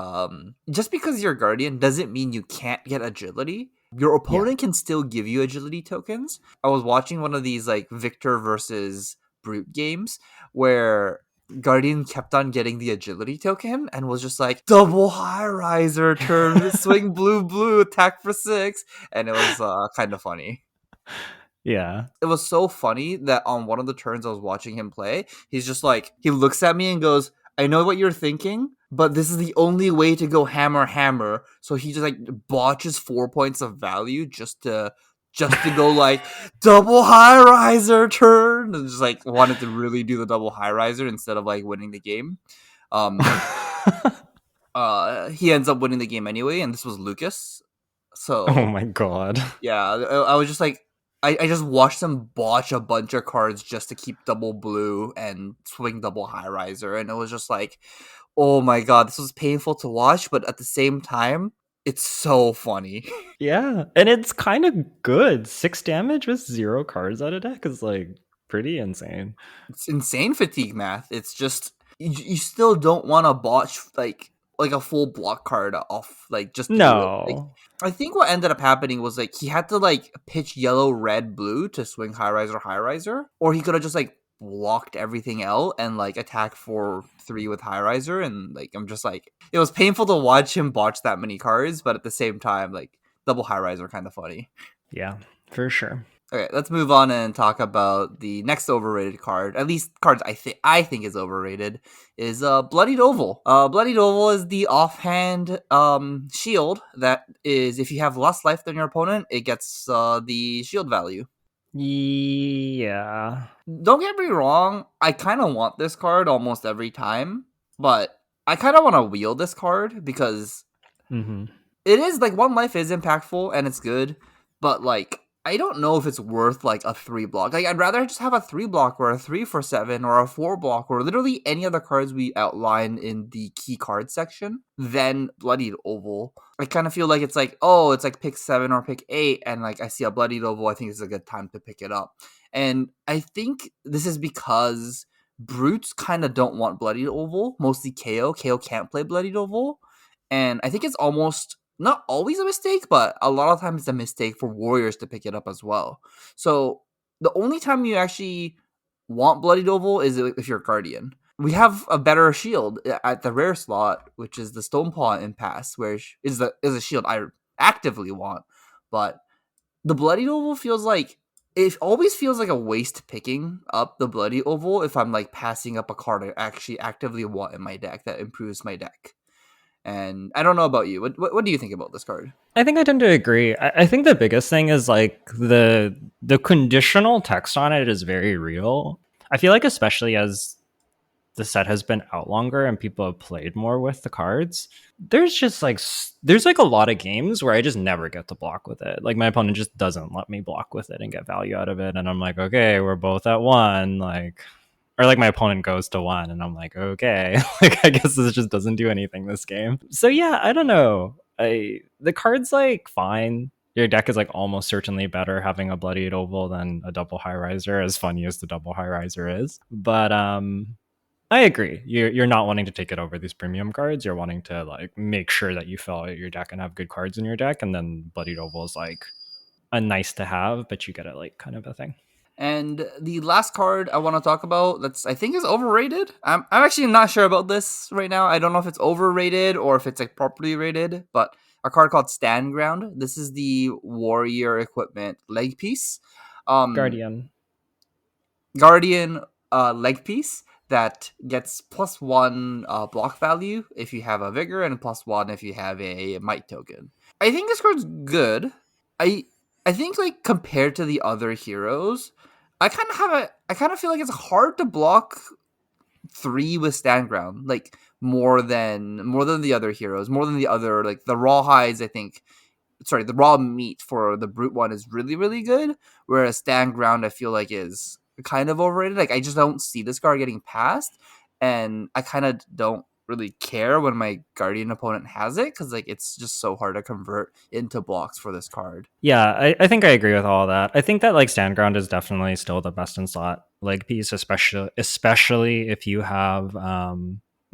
just because you're a guardian doesn't mean you can't get agility. Your Yeah. opponent can still give you agility tokens. I was watching one of these like Victor versus Brute games where Guardian kept on getting the agility token and was just like double high riser turn, swing blue, attack for 6, and it was kind of funny. Yeah. It was so funny that on one of the turns I was watching him play, he's just like, he looks at me and goes, I know what you're thinking, but this is the only way to go hammer. So he just like botches 4 points of value just to go like double high riser turn, and just like wanted to really do the double high riser instead of like winning the game. Um, he ends up winning the game anyway, and this was Lucas. Oh So my god. yeah, I was just like, I just watched him botch a bunch of cards just to keep double blue and swing double high riser, and it was just like, oh my god, this was painful to watch, but at the same time, it's so funny. Yeah, and it's kind of good. 6 damage with 0 cards out of deck is like pretty insane. It's insane fatigue math. It's just you still don't want to botch like a full block card off, like just do it. Like No. I think what ended up happening was like he had to like pitch yellow, red, blue to swing high riser, or he could have just like blocked everything out and like attack for 3 with high riser. And like I'm just like, it was painful to watch him botch that many cards, but at the same time, like double high riser kind of funny. Yeah, for sure. Okay, let's move on and talk about the next overrated card. At least cards I think is overrated is Bloodied Oval. Bloodied Oval is the offhand shield that is, if you have less life than your opponent, it gets the shield value. Yeah. Don't get me wrong, I kind of want this card almost every time, but I kind of want to wield this card because Mm-hmm. it is like 1 life is impactful and it's good, but like I don't know if it's worth like a 3 block. Like I'd rather just have a 3 block or a 3 for 7 or a 4 block or literally any other cards we outline in the key card section than Bloodied Oval. I kind of feel like it's like, oh, it's like pick 7 or pick 8, and like I see a Bloodied Oval, I think it's a good time to pick it up. And I think this is because Brutes kind of don't want Bloodied Oval, mostly KO. KO can't play Bloodied Oval. And I think it's almost not always a mistake, but a lot of times it's a mistake for warriors to pick it up as well. So the only time you actually want Bloodied Oval is if you're a guardian. We have a better shield at the rare slot, which is the Stonepaw Impasse, which is a shield I actively want. But the Bloody Oval feels like it always feels like a waste picking up the Bloody Oval if I'm like passing up a card I actually actively want in my deck that improves my deck. And I don't know about you. What do you think about this card? I think I tend to agree. I think the biggest thing is like the conditional text on it is very real. I feel like especially as the set has been out longer and people have played more with the cards, there's like a lot of games where I just never get to block with it. Like my opponent just doesn't let me block with it and get value out of it, and I'm like, okay, we're both at one, like, or like my opponent goes to one and I'm like, okay, like I guess this just doesn't do anything this game. So yeah, I don't know. The card's like fine. Your deck is like almost certainly better having a bloodied oval than a double high riser, as funny as the double high riser is. But I agree. You're not wanting to take it over these premium cards. You're wanting to like make sure that you fill out your deck and have good cards in your deck, and then bloodied oval is like a nice to have, but you get it like kind of a thing. And the last card I want to talk about that's I think is overrated. I'm actually not sure about this right now. I don't know if it's overrated or if it's like properly rated, but a card called Stand Ground. This is the warrior equipment leg piece. Um Guardian. Guardian leg piece that gets +1 block value if you have a vigor and +1 if you have a might token. I think this card's good. I I think like compared to the other heroes, I kind of feel like it's hard to block 3 with stand ground like more than the other heroes, more than the other like the raw hides. I think the raw meat for the brute one is really really good, whereas stand ground I feel like is kind of overrated. Like I just don't see this card getting passed, and I kind of don't really care when my guardian opponent has it because like it's just so hard to convert into blocks for this card. Yeah, I think I agree with all that. I think that like stand ground is definitely still the best in slot leg piece, especially if you have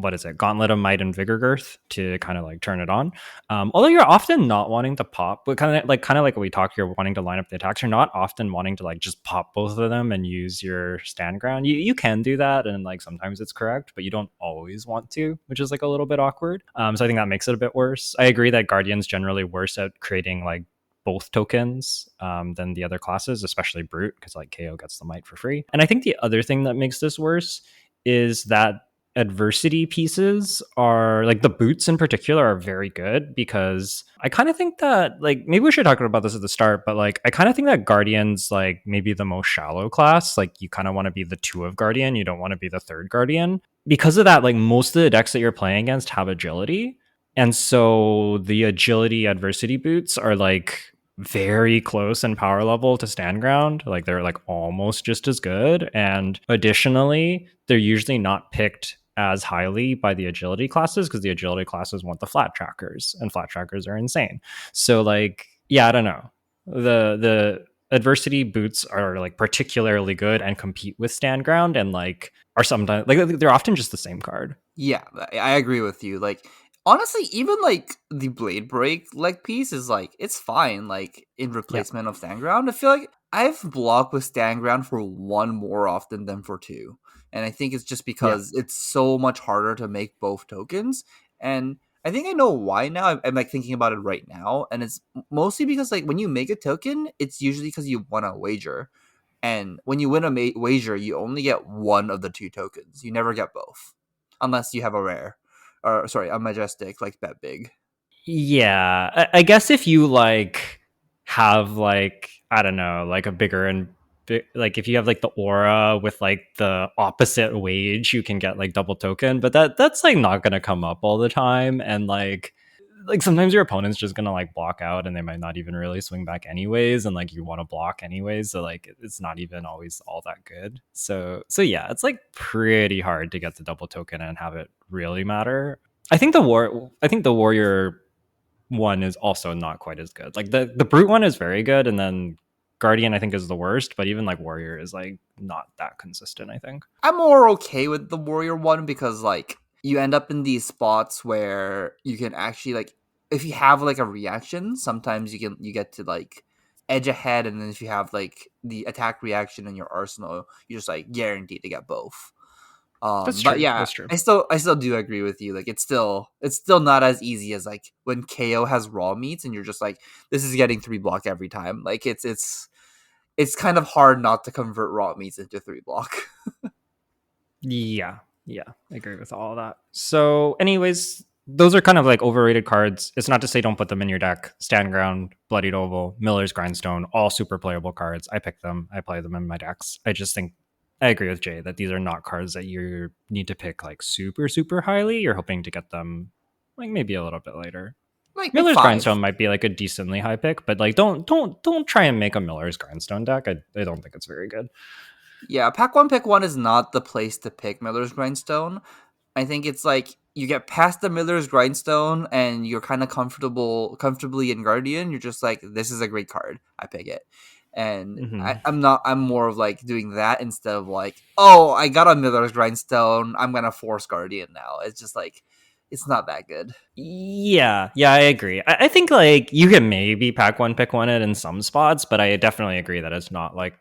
what is it, Gauntlet of Might and Vigor Girth to kind of like turn it on. Although you're often not wanting to pop, but kind of like what we talked, you're wanting to line up the attacks. You're not often wanting to like just pop both of them and use your stand ground. You can do that, and like sometimes it's correct, but you don't always want to, which is like a little bit awkward. So I think that makes it a bit worse. I agree that Guardian's generally worse at creating like both tokens than the other classes, especially Brute, because like KO gets the might for free. And I think the other thing that makes this worse is that adversity pieces are like the boots in particular are very good, because I kind of think that like maybe we should talk about this at the start, but like I kind of think that Guardian's like maybe the most shallow class. Like you kind of want to be the 2 of Guardian, you don't want to be the 3rd Guardian. Because of that, like most of the decks that you're playing against have agility, and so the agility adversity boots are like very close in power level to stand ground. Like they're like almost just as good. And additionally, they're usually not picked as highly by the agility classes because the agility classes want the flat trackers, and flat trackers are insane. So like, yeah, I don't know. The adversity boots are like particularly good and compete with stand ground, and like are sometimes like they're often just the same card. Yeah, I agree with you. Like honestly, even like the blade break leg piece is like it's fine. Like in Yeah. replacement of stand ground, I feel like I've blocked with stand ground for 1 more often than for 2, and I think it's just Yeah. because it's so much harder to make both tokens. And I think I know why now. I'm like thinking about it right now, and it's mostly because like when you make a token, it's usually because you won a wager. And when you win a wager, you only get one of the 2 tokens. You never get both, unless you have a rare, or sorry, a majestic like bet big. Yeah, I guess if you like have like I don't know, like a bigger and like if you have like the aura with like the opposite wage, you can get like double token, but that's like not gonna come up all the time, and like sometimes your opponent's just gonna like block out and they might not even really swing back anyways, and like you want to block anyways, so like it's not even always all that good. So yeah, it's like pretty hard to get the double token and have it really matter. I think the warrior one is also not quite as good. Like the brute one is very good, and then Guardian I think is the worst, but even like warrior is like not that consistent, I think. I'm more okay with the warrior one because like you end up in these spots where you can actually like if you have like a reaction, sometimes you get to like edge ahead, and then if you have like the attack reaction in your arsenal, you're just like guaranteed to get both. That's But true. yeah, That's true. I still do agree with you. Like it's still not as easy as like when KO has raw meats and you're just like, this is getting 3 block every time. Like it's kind of hard not to convert raw meats into 3 block. Yeah. Yeah. I agree with all of that. So, anyways, those are kind of like overrated cards. It's not to say don't put them in your deck. Stand Ground, Bloodied Oval, Miller's Grindstone, all super playable cards. I pick them. I play them in my decks. I just think I agree with Jay that these are not cards that you need to pick like super, super highly. You're hoping to get them like maybe a little bit later. like Miller's 5. Grindstone might be like a decently high pick, but like don't try and make a Miller's Grindstone deck. I don't think it's very good. Yeah, pack one, pick one is not the place to pick Miller's Grindstone. I think it's like you get past the Miller's Grindstone and you're kind of comfortably in Guardian. You're just like, this is a great card. I pick it. And Mm-hmm. I'm not. I'm more of like doing that instead of like, oh, I got a Miller's Grindstone. I'm gonna force Guardian now. It's just like, it's not that good. Yeah, yeah, I agree. I think like you can maybe pack one, pick one it in some spots, but I definitely agree that it's not like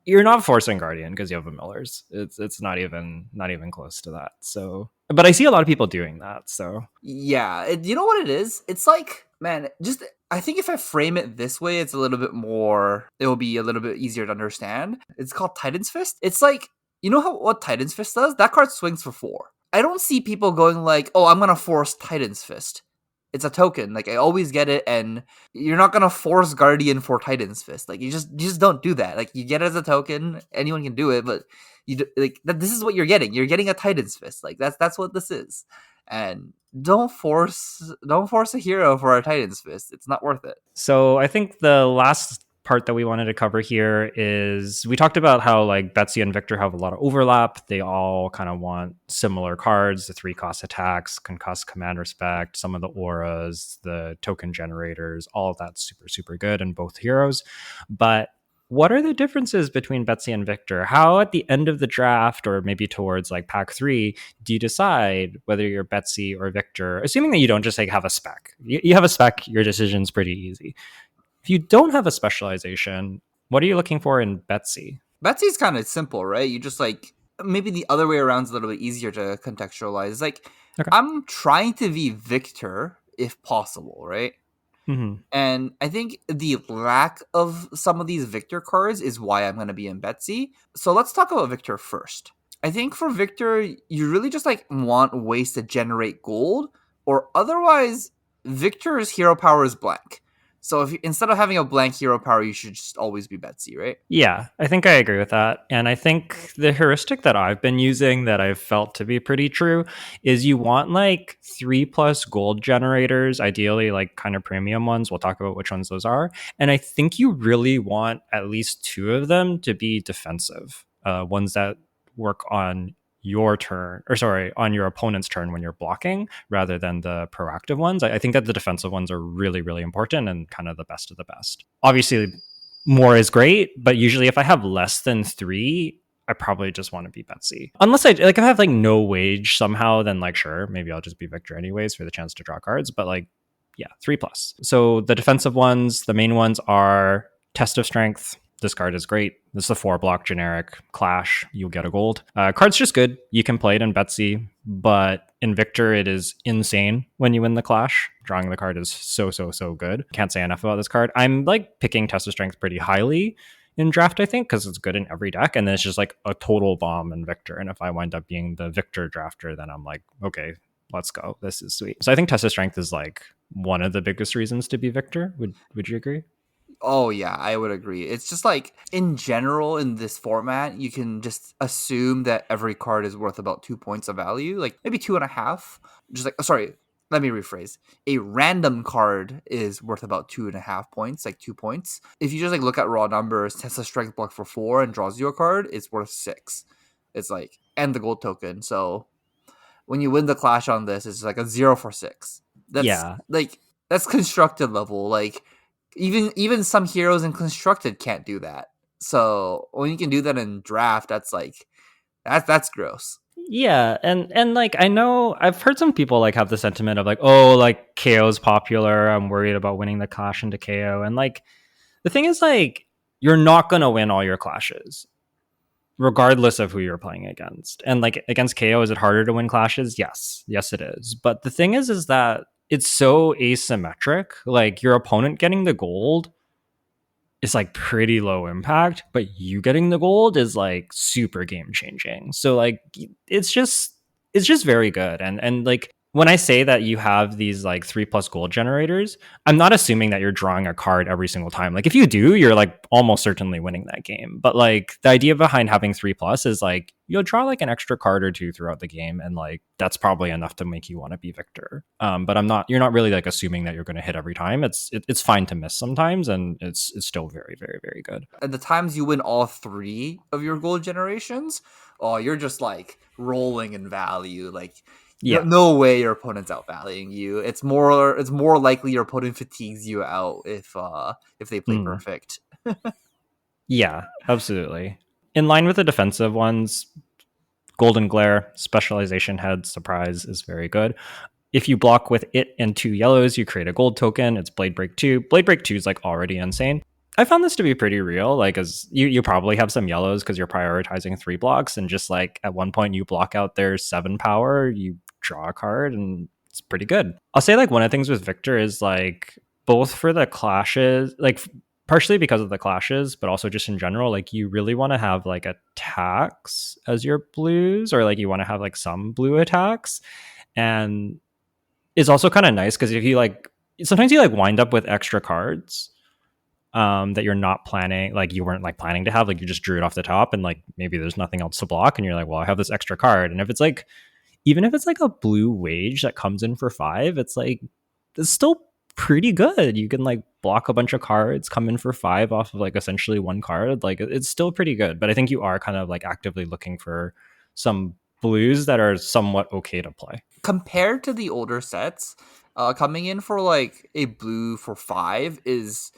you're not forcing Guardian because you have a Miller's. It's not even close to that. So, but I see a lot of people doing that. So, Yeah, you know what it is? It's like, man, just I think if I frame it this way, it's a little bit more. It will be a little bit easier to understand. It's called Titan's Fist. It's like, you know how what Titan's Fist does? That card swings for 4. I don't see people going like, "Oh, I'm gonna force Titan's Fist." It's a token. Like I always get it, and you're not gonna force Guardian for Titan's Fist. Like you just don't do that. Like you get it as a token. Anyone can do it, but like that. This is what you're getting. You're getting a Titan's Fist. Like that's what this is. And don't force a hero for a Titan's Fist. It's not worth it. so I think the last part that we wanted to cover here is we talked about how like Betsy and Victor have a lot of overlap. They all kind of want similar cards, the 3 cost attacks, concuss command respect, some of the auras, the token generators, all of that's super, super good in both heroes. But what are the differences between Betsy and Victor? How at the end of the draft or maybe towards like pack 3 do you decide whether you're Betsy or Victor, assuming that you don't just like have a spec? You have a spec, your decision's pretty easy. If you don't have a specialization, what are you looking for in Betsy? Betsy's kind of simple, right? You just like maybe the other way around is a little bit easier to contextualize. It's like Okay. I'm trying to be Victor if possible, right? Mm-hmm. And I think the lack of some of these Victor cards is why I'm going to be in Betsy. So let's talk about Victor first. I think for Victor, you really just like want ways to generate gold, or otherwise, Victor's hero power is blank. So if you, instead of having a blank hero power, you should just always be Betsy, right? Yeah, I think I agree with that. And I think the heuristic that I've been using that I've felt to be pretty true is you want like 3+ gold generators, ideally like kind of premium ones. We'll talk about which ones those are. And I think you really want at least 2 of them to be defensive, ones that work on your turn, or sorry, on your opponent's turn when you're blocking rather than the proactive ones. I think that the defensive ones are really, really important and kind of the best of the best. Obviously, more is great, but usually if I have less than 3, I probably just want to be Betsy. Unless I like if I have like no wage somehow, then like sure, maybe I'll just be Victor anyways for the chance to draw cards. But like, yeah, 3+. So the defensive ones, the main ones are Test of Strength. This card is great. This is a 4-block generic clash. You'll get a gold. Card's just good. You can play it in Betsy, but in Victor, it is insane when you win the clash. Drawing the card is so, so, so good. Can't say enough about this card. I'm like picking Test of Strength pretty highly in draft, I think, because it's good in every deck. And then it's just like a total bomb in Victor. And if I wind up being the Victor drafter, then I'm like, okay, let's go. This is sweet. So I think Test of Strength is like one of the biggest reasons to be Victor. Would you agree? Oh yeah, I would agree. It's just like in general in this format, you can just assume that every card is worth about 2 points of value, like maybe 2.5. Just like sorry, let me rephrase. A random card is worth about 2.5 points, like 2 points. If you just like look at raw numbers, tests a strength block for 4 and draws you a card, it's worth 6. It's like and the gold token. So when you win the clash on this, it's like a 0 for 6. That's Yeah. like that's constructed level. Like even some heroes in constructed can't do that. So when you can do that in draft, that's like that's gross. Yeah, and like I know I've heard some people like have the sentiment of like, oh, like KO is popular. I'm worried about winning the clash into KO. And like the thing is like you're not gonna win all your clashes, regardless of who you're playing against. And like against KO, is it harder to win clashes? Yes. Yes, it is. But the thing is that it's so asymmetric. Like your opponent getting the gold is like pretty low impact, but you getting the gold is like super game changing. So like it's just very good. And like when I say that you have these like 3+ gold generators, I'm not assuming that you're drawing a card every single time. Like if you do, you're like almost certainly winning that game. But like the idea behind having 3+ is like you'll draw like an extra card or two throughout the game, and like that's probably enough to make you want to be victor. But you're not really like assuming that you're going to hit every time. It's fine to miss sometimes, and it's still very very very good. At the times you win all three of your gold generations, oh, you're just like rolling in value. Like no, Yeah. no way your opponent's outvaluing you. It's more likely your opponent fatigues you out if they play Mm. perfect. Yeah, absolutely. In line with the defensive ones, Golden Glare, Specialization Head, Surprise is very good. If you block with it and 2 yellows, you create a gold token. It's Blade Break 2. Blade Break 2 is like already insane. I found this to be pretty real. Like, as you probably have some yellows because you're prioritizing 3 blocks, and just like at one point you block out their 7 power, you draw a card, and it's pretty good. I'll say like one of the things with Victor is like both for the clashes, like partially because of the clashes, but also just in general, like you really want to have like attacks as your blues, or like you want to have like some blue attacks. And it's also kind of nice because if you like, sometimes you like wind up with extra cards that you're not planning, like you weren't like planning to have, like you just drew it off the top, and like maybe there's nothing else to block, and you're like, well, I have this extra card. And if it's like, even if it's like a blue wage that comes in for 5, it's like, it's still pretty good. You can like block a bunch of cards, come in for 5 off of like essentially one card. Like it's still pretty good. But I think you are kind of like actively looking for some blues that are somewhat okay to play. Compared to the older sets, coming in for like a blue for 5 is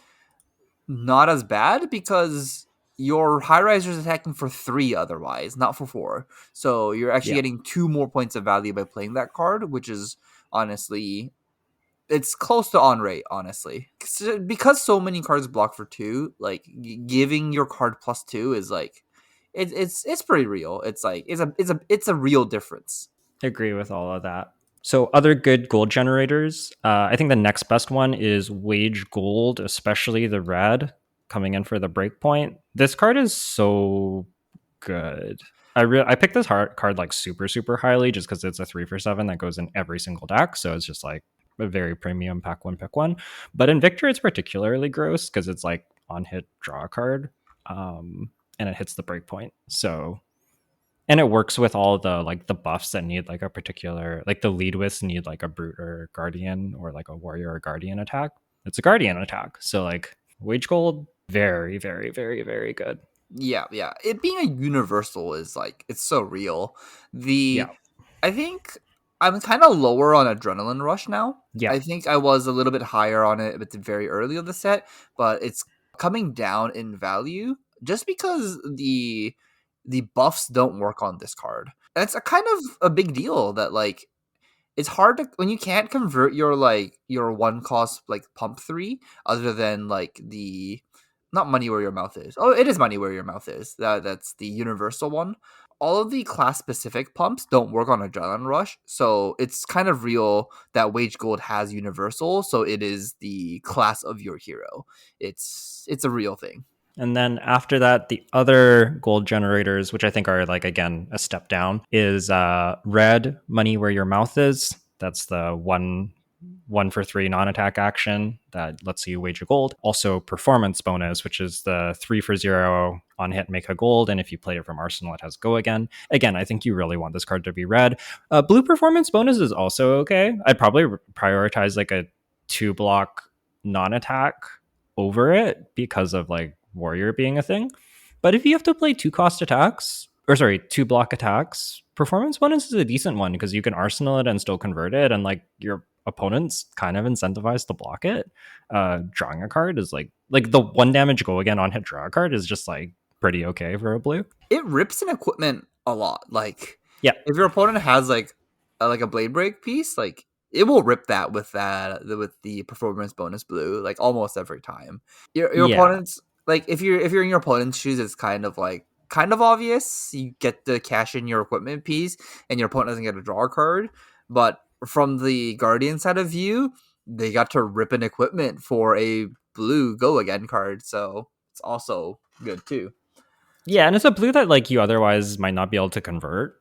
not as bad because your high riser is attacking for 3 otherwise, not for 4. So you're actually Yeah, getting 2 more points of value by playing that card, which is honestly, it's close to on rate, honestly. Because so many cards block for 2, like giving your card +2 is like it's pretty real. It's like it's a real difference. I agree with all of that. So other good gold generators, I think the next best one is Wage Gold, especially the red coming in for the breakpoint. This card is so good. I picked this card like super super highly just because it's a 3 for 7 that goes in every single deck. So it's just like a very premium pack one pick one. But in Victor, it's particularly gross because it's like on hit draw a card, and it hits the breakpoint. So, and it works with all the like the buffs that need like a particular, like the lead with need like a brute or guardian or like a warrior or guardian attack. It's a guardian attack. So like wage gold, very very very very good. Yeah, yeah. It being a universal is like it's so real. The Yeah, I think I'm kind of lower on Adrenaline Rush now. yeah. I think I was a little bit higher on it at the very early of the set, but it's coming down in value just because the buffs don't work on this card. That's a kind of a big deal that like it's hard to when you can't convert your like your one cost like pump 3 other than like the not money where your mouth is. Oh, it is money where your mouth is. That's the universal one. All of the class specific pumps don't work on Adrenaline Rush, so it's kind of real that Wage Gold has universal, so it is the class of your hero. It's a real thing. And then after that, the other gold generators, which I think are like again a step down, is red money where your mouth is. That's the 1 for 3 non-attack action that lets you wage a gold. Also performance bonus, which is the 3 for 0 on hit make a gold, and if you play it from arsenal, it has go again. Again, I think you really want this card to be red. Blue performance bonus is also okay. I'd probably prioritize like a 2 block non-attack over it because of like warrior being a thing. But if you have to play 2 cost attacks, or sorry, 2 block attacks, performance bonus is a decent one because you can arsenal it and still convert it, and like your opponent's kind of incentivized to block it. Drawing a card is like the 1 damage go again on hit draw a card is just like pretty okay for a blue. It rips in equipment a lot. Like Yeah. If your opponent has like a blade break piece, like it will rip that with the performance bonus blue like almost every time. Your Yeah. opponent's like if you're in your opponent's shoes, it's kind of obvious. You get to cash in your equipment piece, and your opponent doesn't get to draw a card. But from the Guardian side of view, they got to rip an equipment for a blue go again card, so it's also good too. Yeah, and it's a blue that like you otherwise might not be able to convert.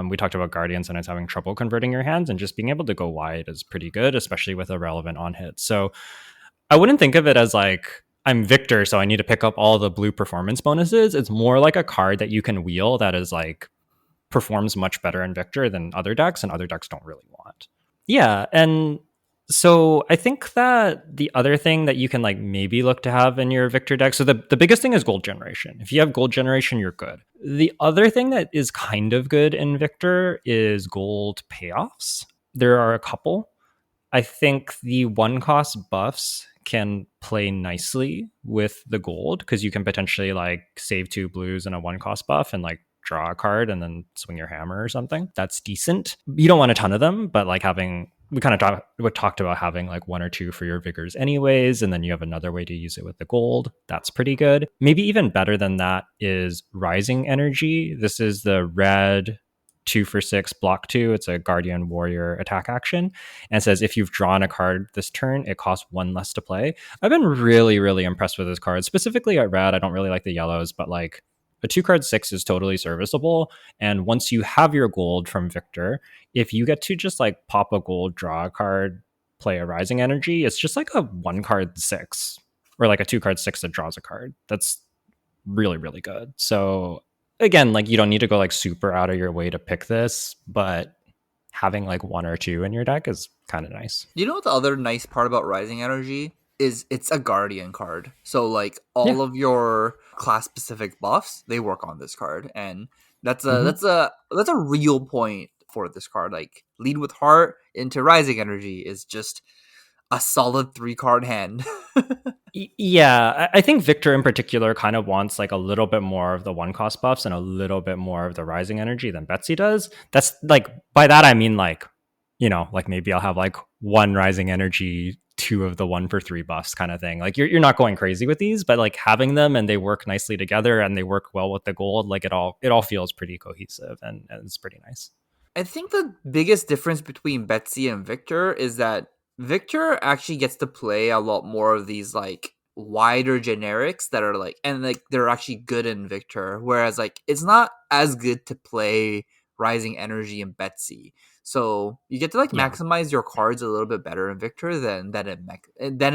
We talked about Guardians and it's having trouble converting your hands, and just being able to go wide is pretty good, especially with a relevant on hit. So I wouldn't think of it as like I'm Victor, so I need to pick up all the blue performance bonuses. It's more like a card that you can wheel that is like performs much better in Victor than other decks, and other decks don't really want. Yeah, and so I think that the other thing that you can like maybe look to have in your Victor deck. So the biggest thing is gold generation. If you have gold generation, you're good. The other thing that is kind of good in Victor is gold payoffs. There are a couple. I think the one cost buffs can play nicely with the gold because you can potentially like save two blues and a one cost buff and like draw a card and then swing your hammer or something. That's decent. You don't want a ton of them, but like having we kind of talked about having like one or two for your vigors anyways, and then you have another way to use it with the gold. That's pretty good. Maybe even better than that is rising energy. This is the red 2 for 6 block 2. It's a guardian warrior attack action, and says if you've drawn a card this turn, it costs one less to play. I've been really, really impressed with this card, specifically at red. I don't really like the yellows, but like a 2 card 6 is totally serviceable. And once you have your gold from Victor, if you get to just like pop a gold, draw a card, play a rising energy, it's just like a 1 card 6 or like a 2 card 6 that draws a card. That's really, really good. So again, like you don't need to go like super out of your way to pick this, but having like one or two in your deck is kind of nice. You know what the other nice part about Rising Energy is? It's a Guardian card. So like Yeah. all of your class specific buffs, they work on this card. And Mm-hmm. that's a real point for this card. Like Lead with Heart into Rising Energy is just a solid 3 card hand. Yeah, I think Victor in particular kind of wants like a little bit more of the one cost buffs and a little bit more of the rising energy than Betsy does. That's like by that I mean like, like maybe I'll have like one rising energy, two of the 1 for 3 buffs kind of thing. Like you're not going crazy with these, but like having them and they work nicely together and they work well with the gold, like it all feels pretty cohesive and it's pretty nice. I think the biggest difference between Betsy and Victor is that Victor actually gets to play a lot more of these like wider generics that are like and like they're actually good in Victor, whereas like it's not as good to play Rising Energy and Betsy. So you get to like Yeah. maximize your cards a little bit better in Victor than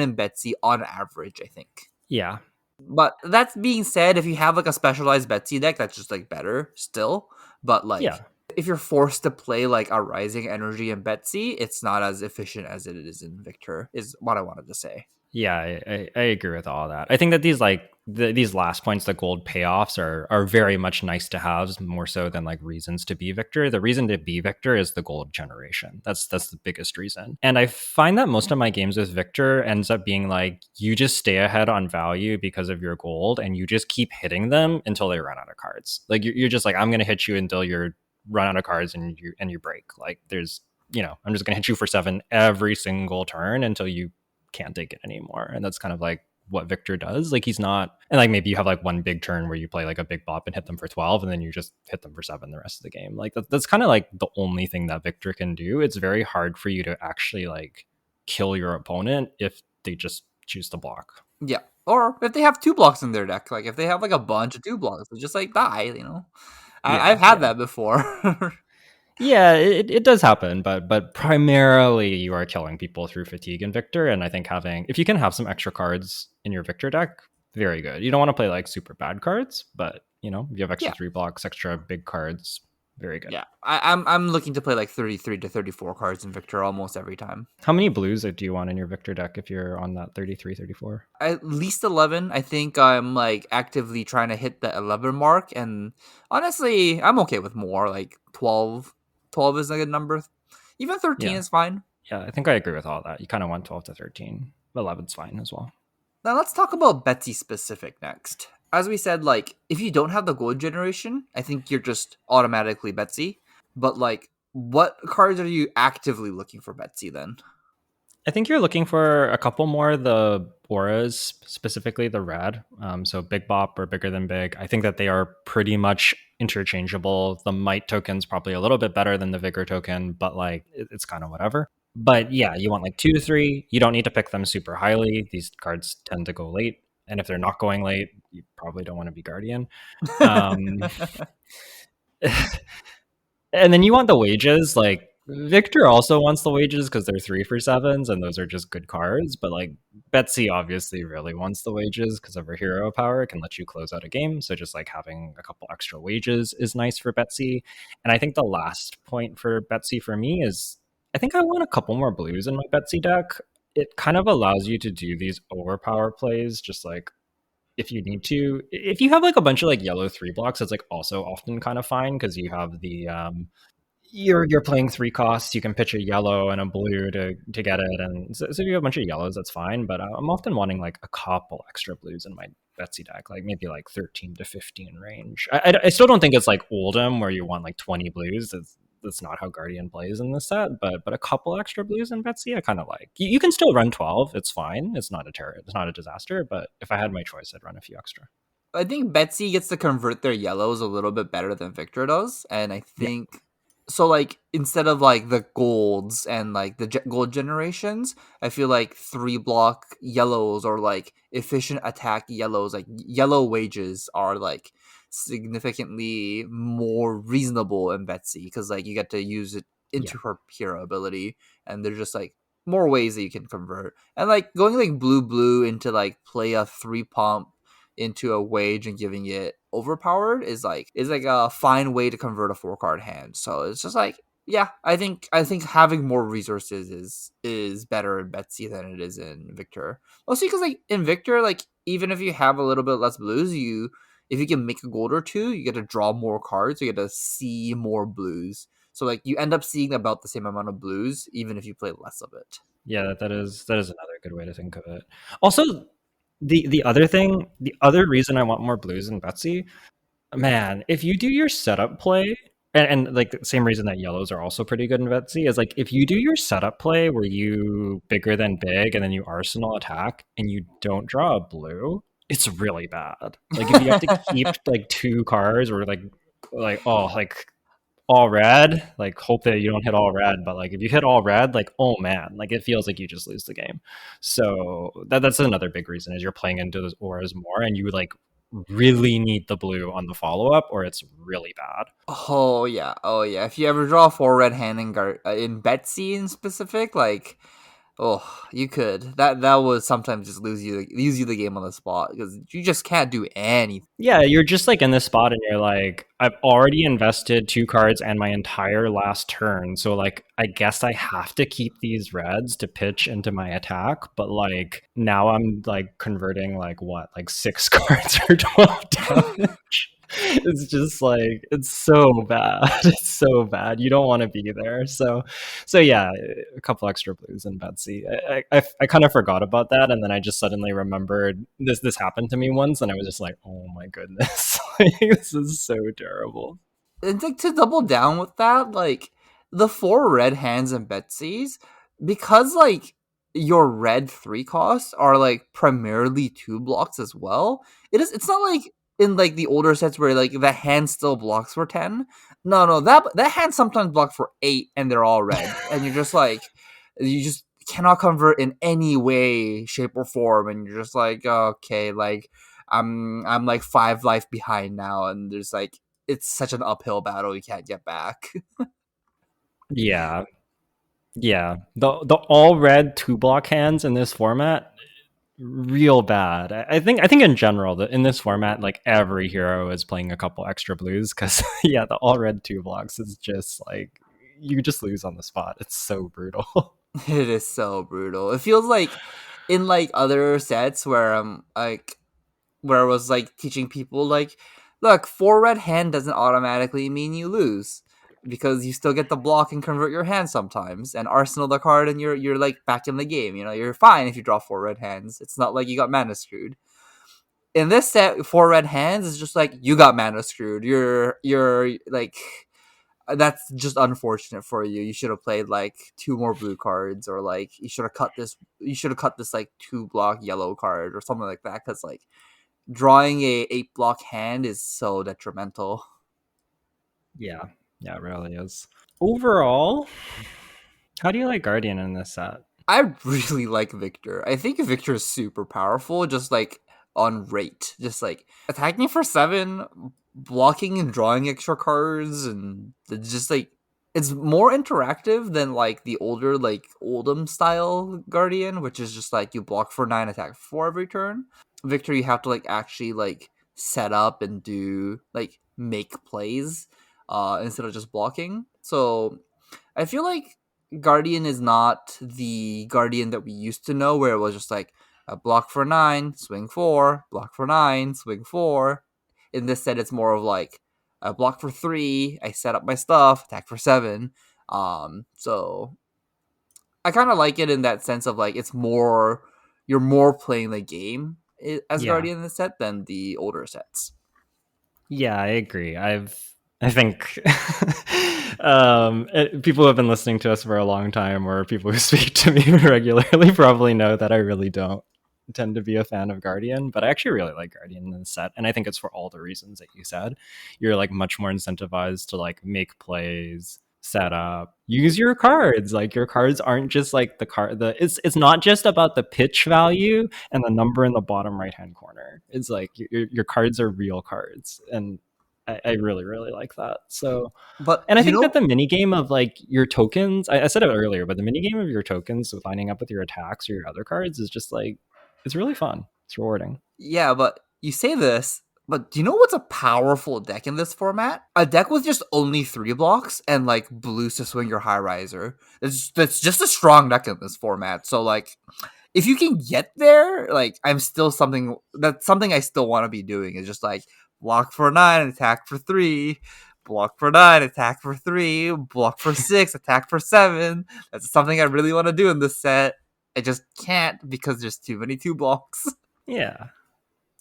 in Betsy on average, I think. Yeah. But that being said, if you have like a specialized Betsy deck, that's just like better still. But like Yeah. if you're forced to play like a Rising Energy and Betsy, it's not as efficient as it is in Victor, is what I wanted to say. Yeah, I agree with all that. I think that these like these last points, the gold payoffs are very much nice to have more so than like reasons to be Victor. The reason to be Victor is the gold generation. That's the biggest reason. And I find that most of my games with Victor ends up being like you just stay ahead on value because of your gold, and you just keep hitting them until they run out of cards. Like you're just like I'm gonna hit you until you're run out of cards and you break. Like there's I'm just gonna hit you for 7 every single turn until you can't take it anymore. And that's kind of like what Victor does. Like he's not, and like maybe you have like one big turn where you play like a big bop and hit them for 12, and then you just hit them for 7 the rest of the game. Like that's kind of like the only thing that Victor can do. It's very hard for you to actually like kill your opponent if they just choose to block. Yeah. Or if they have 2 blocks in their deck, like if they have like a bunch of 2 blocks, they just like die. I've Yeah, had yeah. that before. Yeah, it does happen, but primarily you are killing people through fatigue and Victor. And I think having if you can have some extra cards in your Victor deck, very good. You don't want to play like super bad cards, but if you have extra Yeah. 3 blocks, extra big cards, very good. Yeah. I'm looking to play like 33 to 34 cards in Victor almost every time. How many blues do you want in your Victor deck if you're on that 33, 34? At least 11. I think I'm like actively trying to hit the 11 mark, and honestly, I'm okay with more like 12. 12 is a good number. Even 13 Yeah. is fine. Yeah, I think I agree with all that. You kind of want 12 to 13. 11's fine as well. Now let's talk about Betsy specific next. As we said, like if you don't have the gold generation, I think you're just automatically Betsy. but like, what cards are you actively looking for Betsy then? I think you're looking for a couple more of the auras, specifically the red. So Big Bop or Bigger Than Big. I think that they are pretty much interchangeable. The Might token's probably a little bit better than the Vigor token, but like it's kind of whatever. But yeah, you want like 2 to 3. You don't need to pick them super highly. These cards tend to go late. And if they're not going late, you probably don't want to be Guardian. Um, and then you want the wages. Like Victor also wants the wages because they're 3 for 7s, and those are just good cards. But like Betsy obviously really wants the wages because of her hero power. It can let you close out a game. So just like having a couple extra wages is nice for Betsy. And I think the last point for Betsy for me is I think I want a couple more blues in my Betsy deck. It kind of allows you to do these overpower plays, just like if you need to. If you have like a bunch of like yellow 3 blocks, that's like also often kind of fine because you have the you're playing 3 costs. You can pitch a yellow and a blue to get it, and so if you have a bunch of yellows, that's fine. But I'm often wanting like a couple extra blues in my Betsy deck, like maybe like 13 to 15 range. I still don't think it's like Oldham where you want like 20 blues. That's not how Guardian plays in this set, but a couple extra blues in Betsy, I kind of like. You can still run 12; it's fine. It's not a terror. It's not a disaster. But if I had my choice, I'd run a few extra. I think Betsy gets to convert their yellows a little bit better than Victor does, and I Yeah, think so. Like instead of like the golds and like the gold generations, I feel like 3 block yellows or like efficient attack yellows, like yellow wages, are like significantly more reasonable in Betsy because like you get to use it yeah, into her hero ability, and there's just like more ways that you can convert, and like going like blue into like play a 3 pump into a wage and giving it overpowered is like a fine way to convert a 4 card hand. So it's just like, yeah, I think having more resources is better in Betsy than it is in Victor. Mostly because like in Victor, like even if you have a little bit less blues, you if you can make a gold or two, you get to draw more cards, you get to see more blues. So like you end up seeing about the same amount of blues, even if you play less of it. yeah. That is another good way to think of it. Also, the other thing, the other reason I want more blues in Betsy, man, if you do your setup play, and like the same reason that yellows are also pretty good in Betsy is like if you do your setup play where you Bigger Than Big and then you arsenal attack and you don't draw a blue, it's really bad. Like if you have to keep like 2 cards or like oh like all red, like hope that you don't hit all red, but like if you hit all red, like oh man, like it feels like you just lose the game. So that's another big reason is you're playing into those auras more and you like really need the blue on the follow up or it's really bad. Oh yeah, oh yeah. If you ever draw a 4 red hand in Betsy in specific, like, oh, you could. That would sometimes just lose you the game on the spot because you just can't do anything. Yeah, you're just like in this spot and you're like, I've already invested 2 cards and my entire last turn. So like I guess I have to keep these reds to pitch into my attack, but like now I'm like converting like what, like 6 cards or 12 damage. It's just like it's so bad. It's so bad. You don't want to be there. So yeah, a couple extra blues in Betsy. I kind of forgot about that, and then I just suddenly remembered this happened to me once, and I was just like, oh my goodness, like, this is so terrible. And like to double down with that, like the 4 red hands in Betsy's, because like your red 3 costs are like primarily 2 blocks as well. It's not like in like the older sets where like the hand still blocks for 10. No, that hand sometimes blocks for 8 and they're all red. And you're just like you just cannot convert in any way, shape, or form, and you're just like, okay, like I'm like 5 life behind now, and there's like it's such an uphill battle you can't get back. Yeah, yeah. The all red 2 block hands in this format real bad. I think in general that in this format, like every hero is playing a couple extra blues because yeah, the all red 2 blocks is just like you just lose on the spot. It's so brutal. It is so brutal. It feels like in like other sets where like where I was like teaching people like, look, 4 red hand doesn't automatically mean you lose because you still get the block and convert your hand sometimes and arsenal the card and you're like back in the game. You know, you're fine if you draw 4 red hands. It's not like you got mana screwed. In this set, 4 red hands is just like you got mana screwed. You're like that's just unfortunate for you. You should have played like two more blue cards, or like you should have cut this. You should have cut this like 2 block yellow card or something like that. Because like drawing a 8 block hand is so detrimental. Yeah, yeah, it really is. Overall, how do you like Guardian in this set? I really like Victor. I think Victor is super powerful, just like on rate. Just like attacking for 7, blocking and drawing extra cards, and it's just like it's more interactive than like the older like Oldham style Guardian, which is just like you block for 9, attack for 4 every turn. Victor, you have to like actually like set up and do like make plays instead of just blocking. So I feel like Guardian is not the Guardian that we used to know, where it was just like a block for 9, swing 4, block for 9, swing 4. In this set, it's more of like a block for 3, I set up my stuff, attack for 7. So I kind of like it in that sense of like it's more, you're more playing the game as Yeah. Guardian in this set than the older sets. Yeah, I agree. I think people who have been listening to us for a long time, or people who speak to me regularly, probably know that I really don't tend to be a fan of Guardian, but I actually really like Guardian in the set, and I think it's for all the reasons that you said. You're like much more incentivized to like make plays, set up, use your cards. Like your cards aren't just like the card. It's not just about the pitch value and the number in the bottom right hand corner. It's like your cards are real cards, and I really really like that. So, But and I you think that know, the mini game of like your tokens, I said it earlier, but the mini game of your tokens with lining up with your attacks or your other cards is just like it's really fun. It's rewarding. yeah, but you say this, but do you know what's a powerful deck in this format? A deck with just only 3 blocks and like blues to swing your high riser. That's just a strong deck in this format. So like if you can get there, like that's something I still want to be doing, is just like block for 9, attack for 3, block for 9, attack for 3, block for 6, attack for 7. That's something I really want to do in this set. I just can't because there's too many 2 blocks. Yeah.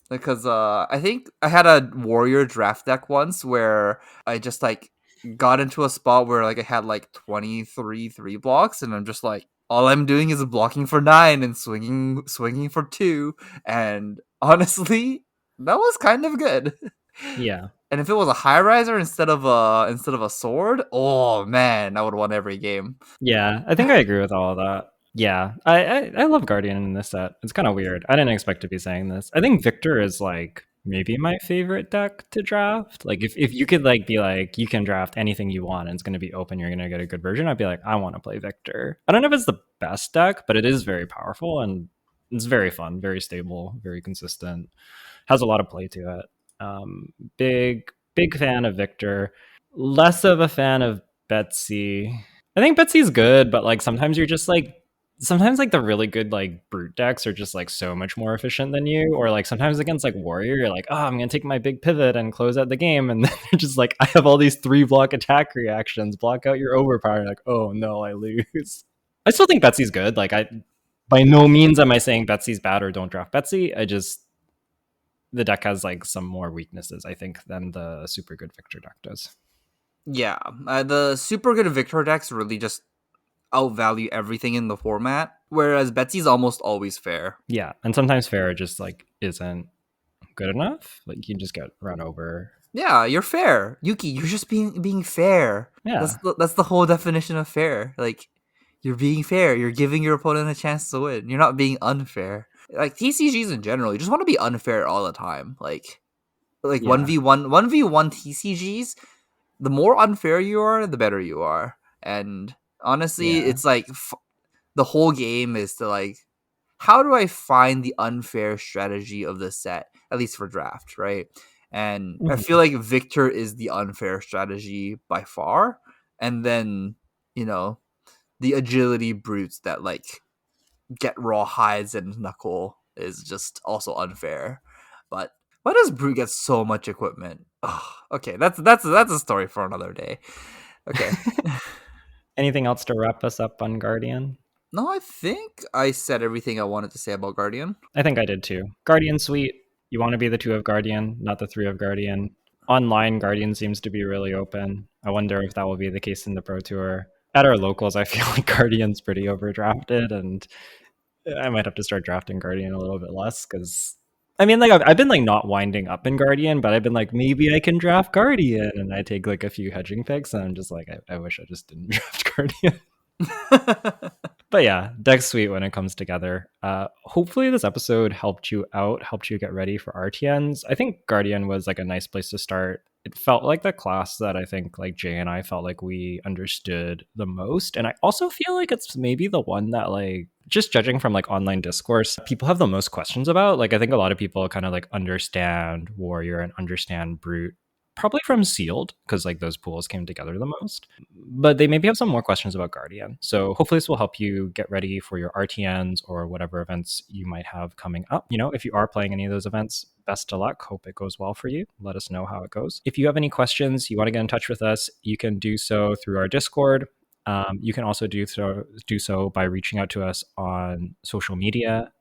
Because I think I had a warrior draft deck once where I just like got into a spot where like I had like 23 3 blocks, and I'm just like all I'm doing is blocking for 9 and swinging for 2, and honestly that was kind of good. Yeah. And if it was a high riser instead of a sword, oh man, I would have won every game. Yeah, I think I agree with all of that. Yeah, I love Guardian in this set. It's kind of weird. I didn't expect to be saying this. I think Victor is like maybe my favorite deck to draft. Like if you could like be like you can draft anything you want and it's going to be open, you're going to get a good version. I'd be like I want to play Victor. I don't know if it's the best deck, but it is very powerful and it's very fun, very stable, very consistent. Has a lot of play to it. Big fan of Victor. Less of a fan of Betsy. I think Betsy's good, but like sometimes like the really good like brute decks are just like so much more efficient than you, or like sometimes against like warrior you're like, oh, I'm gonna take my big pivot and close out the game, and then you're just like, I have all these 3 block attack reactions, block out your overpower, like, oh no, I lose. I still think Betsy's good. Like I by no means am I saying Betsy's bad or don't draft Betsy. I just the deck has like some more weaknesses, I think, than the super good Victor deck does. Yeah, the super good Victor decks really just outvalue everything in the format, whereas Betsy's almost always fair. Yeah, and sometimes fair just like isn't good enough. Like you just get run over. Yeah, you're fair, Yuki. You're just being fair. That's Yeah, the whole definition of fair. Like you're being fair. You're giving your opponent a chance to win. You're not being unfair. Like TCGs in general, you just want to be unfair all the time. Like yeah, 1v1 TCGs. The more unfair you are, the better you are. And honestly, yeah. it's like the whole game is to like, how do I find the unfair strategy of this set, at least for draft, right? And I feel Mhm. like Victor is the unfair strategy by far. And then, you know, the agility brutes that like get raw hides and knuckle is just also unfair. But why does brute get so much equipment? Ugh, okay, that's a story for another day. Okay. Anything else to wrap us up on Guardian? No, I think I said everything I wanted to say about Guardian. I think I did too. Guardian Suite. You want to be the 2 of Guardian, not the 3 of Guardian. Online, Guardian seems to be really open. I wonder if that will be the case in the Pro Tour. At our locals, I feel like Guardian's pretty overdrafted, and I might have to start drafting Guardian a little bit less because I mean, like I've been like not winding up in Guardian, but I've been like maybe I can draft Guardian, and I take like a few hedging picks, and I'm just like I wish I just didn't draft Guardian. But yeah, deck's sweet when it comes together. Hopefully this episode helped you out, helped you get ready for RTNs. I think Guardian was like a nice place to start. It felt like the class that I think like Jay and I felt like we understood the most. And I also feel like it's maybe the one that like just judging from like online discourse, people have the most questions about. Like I think a lot of people kind of like understand Warrior and understand Brute probably from Sealed because like those pools came together the most. But they maybe have some more questions about Guardian. So hopefully this will help you get ready for your RTNs or whatever events you might have coming up. You know, if you are playing any of those events, best of luck. Hope it goes well for you. Let us know how it goes. If you have any questions, you want to get in touch with us, you can do so through our Discord. You can also do so by reaching out to us on social media.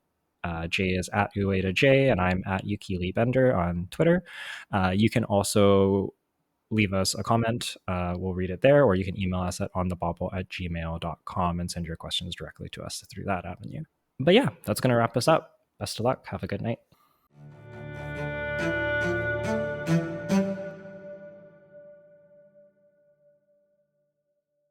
Jay is at UATaJ, and I'm at Yukili Bender on Twitter. You can also leave us a comment. We'll read it there, or you can email us at onthebauble@gmail.com and send your questions directly to us through that avenue. But yeah, that's going to wrap us up. Best of luck. Have a good night.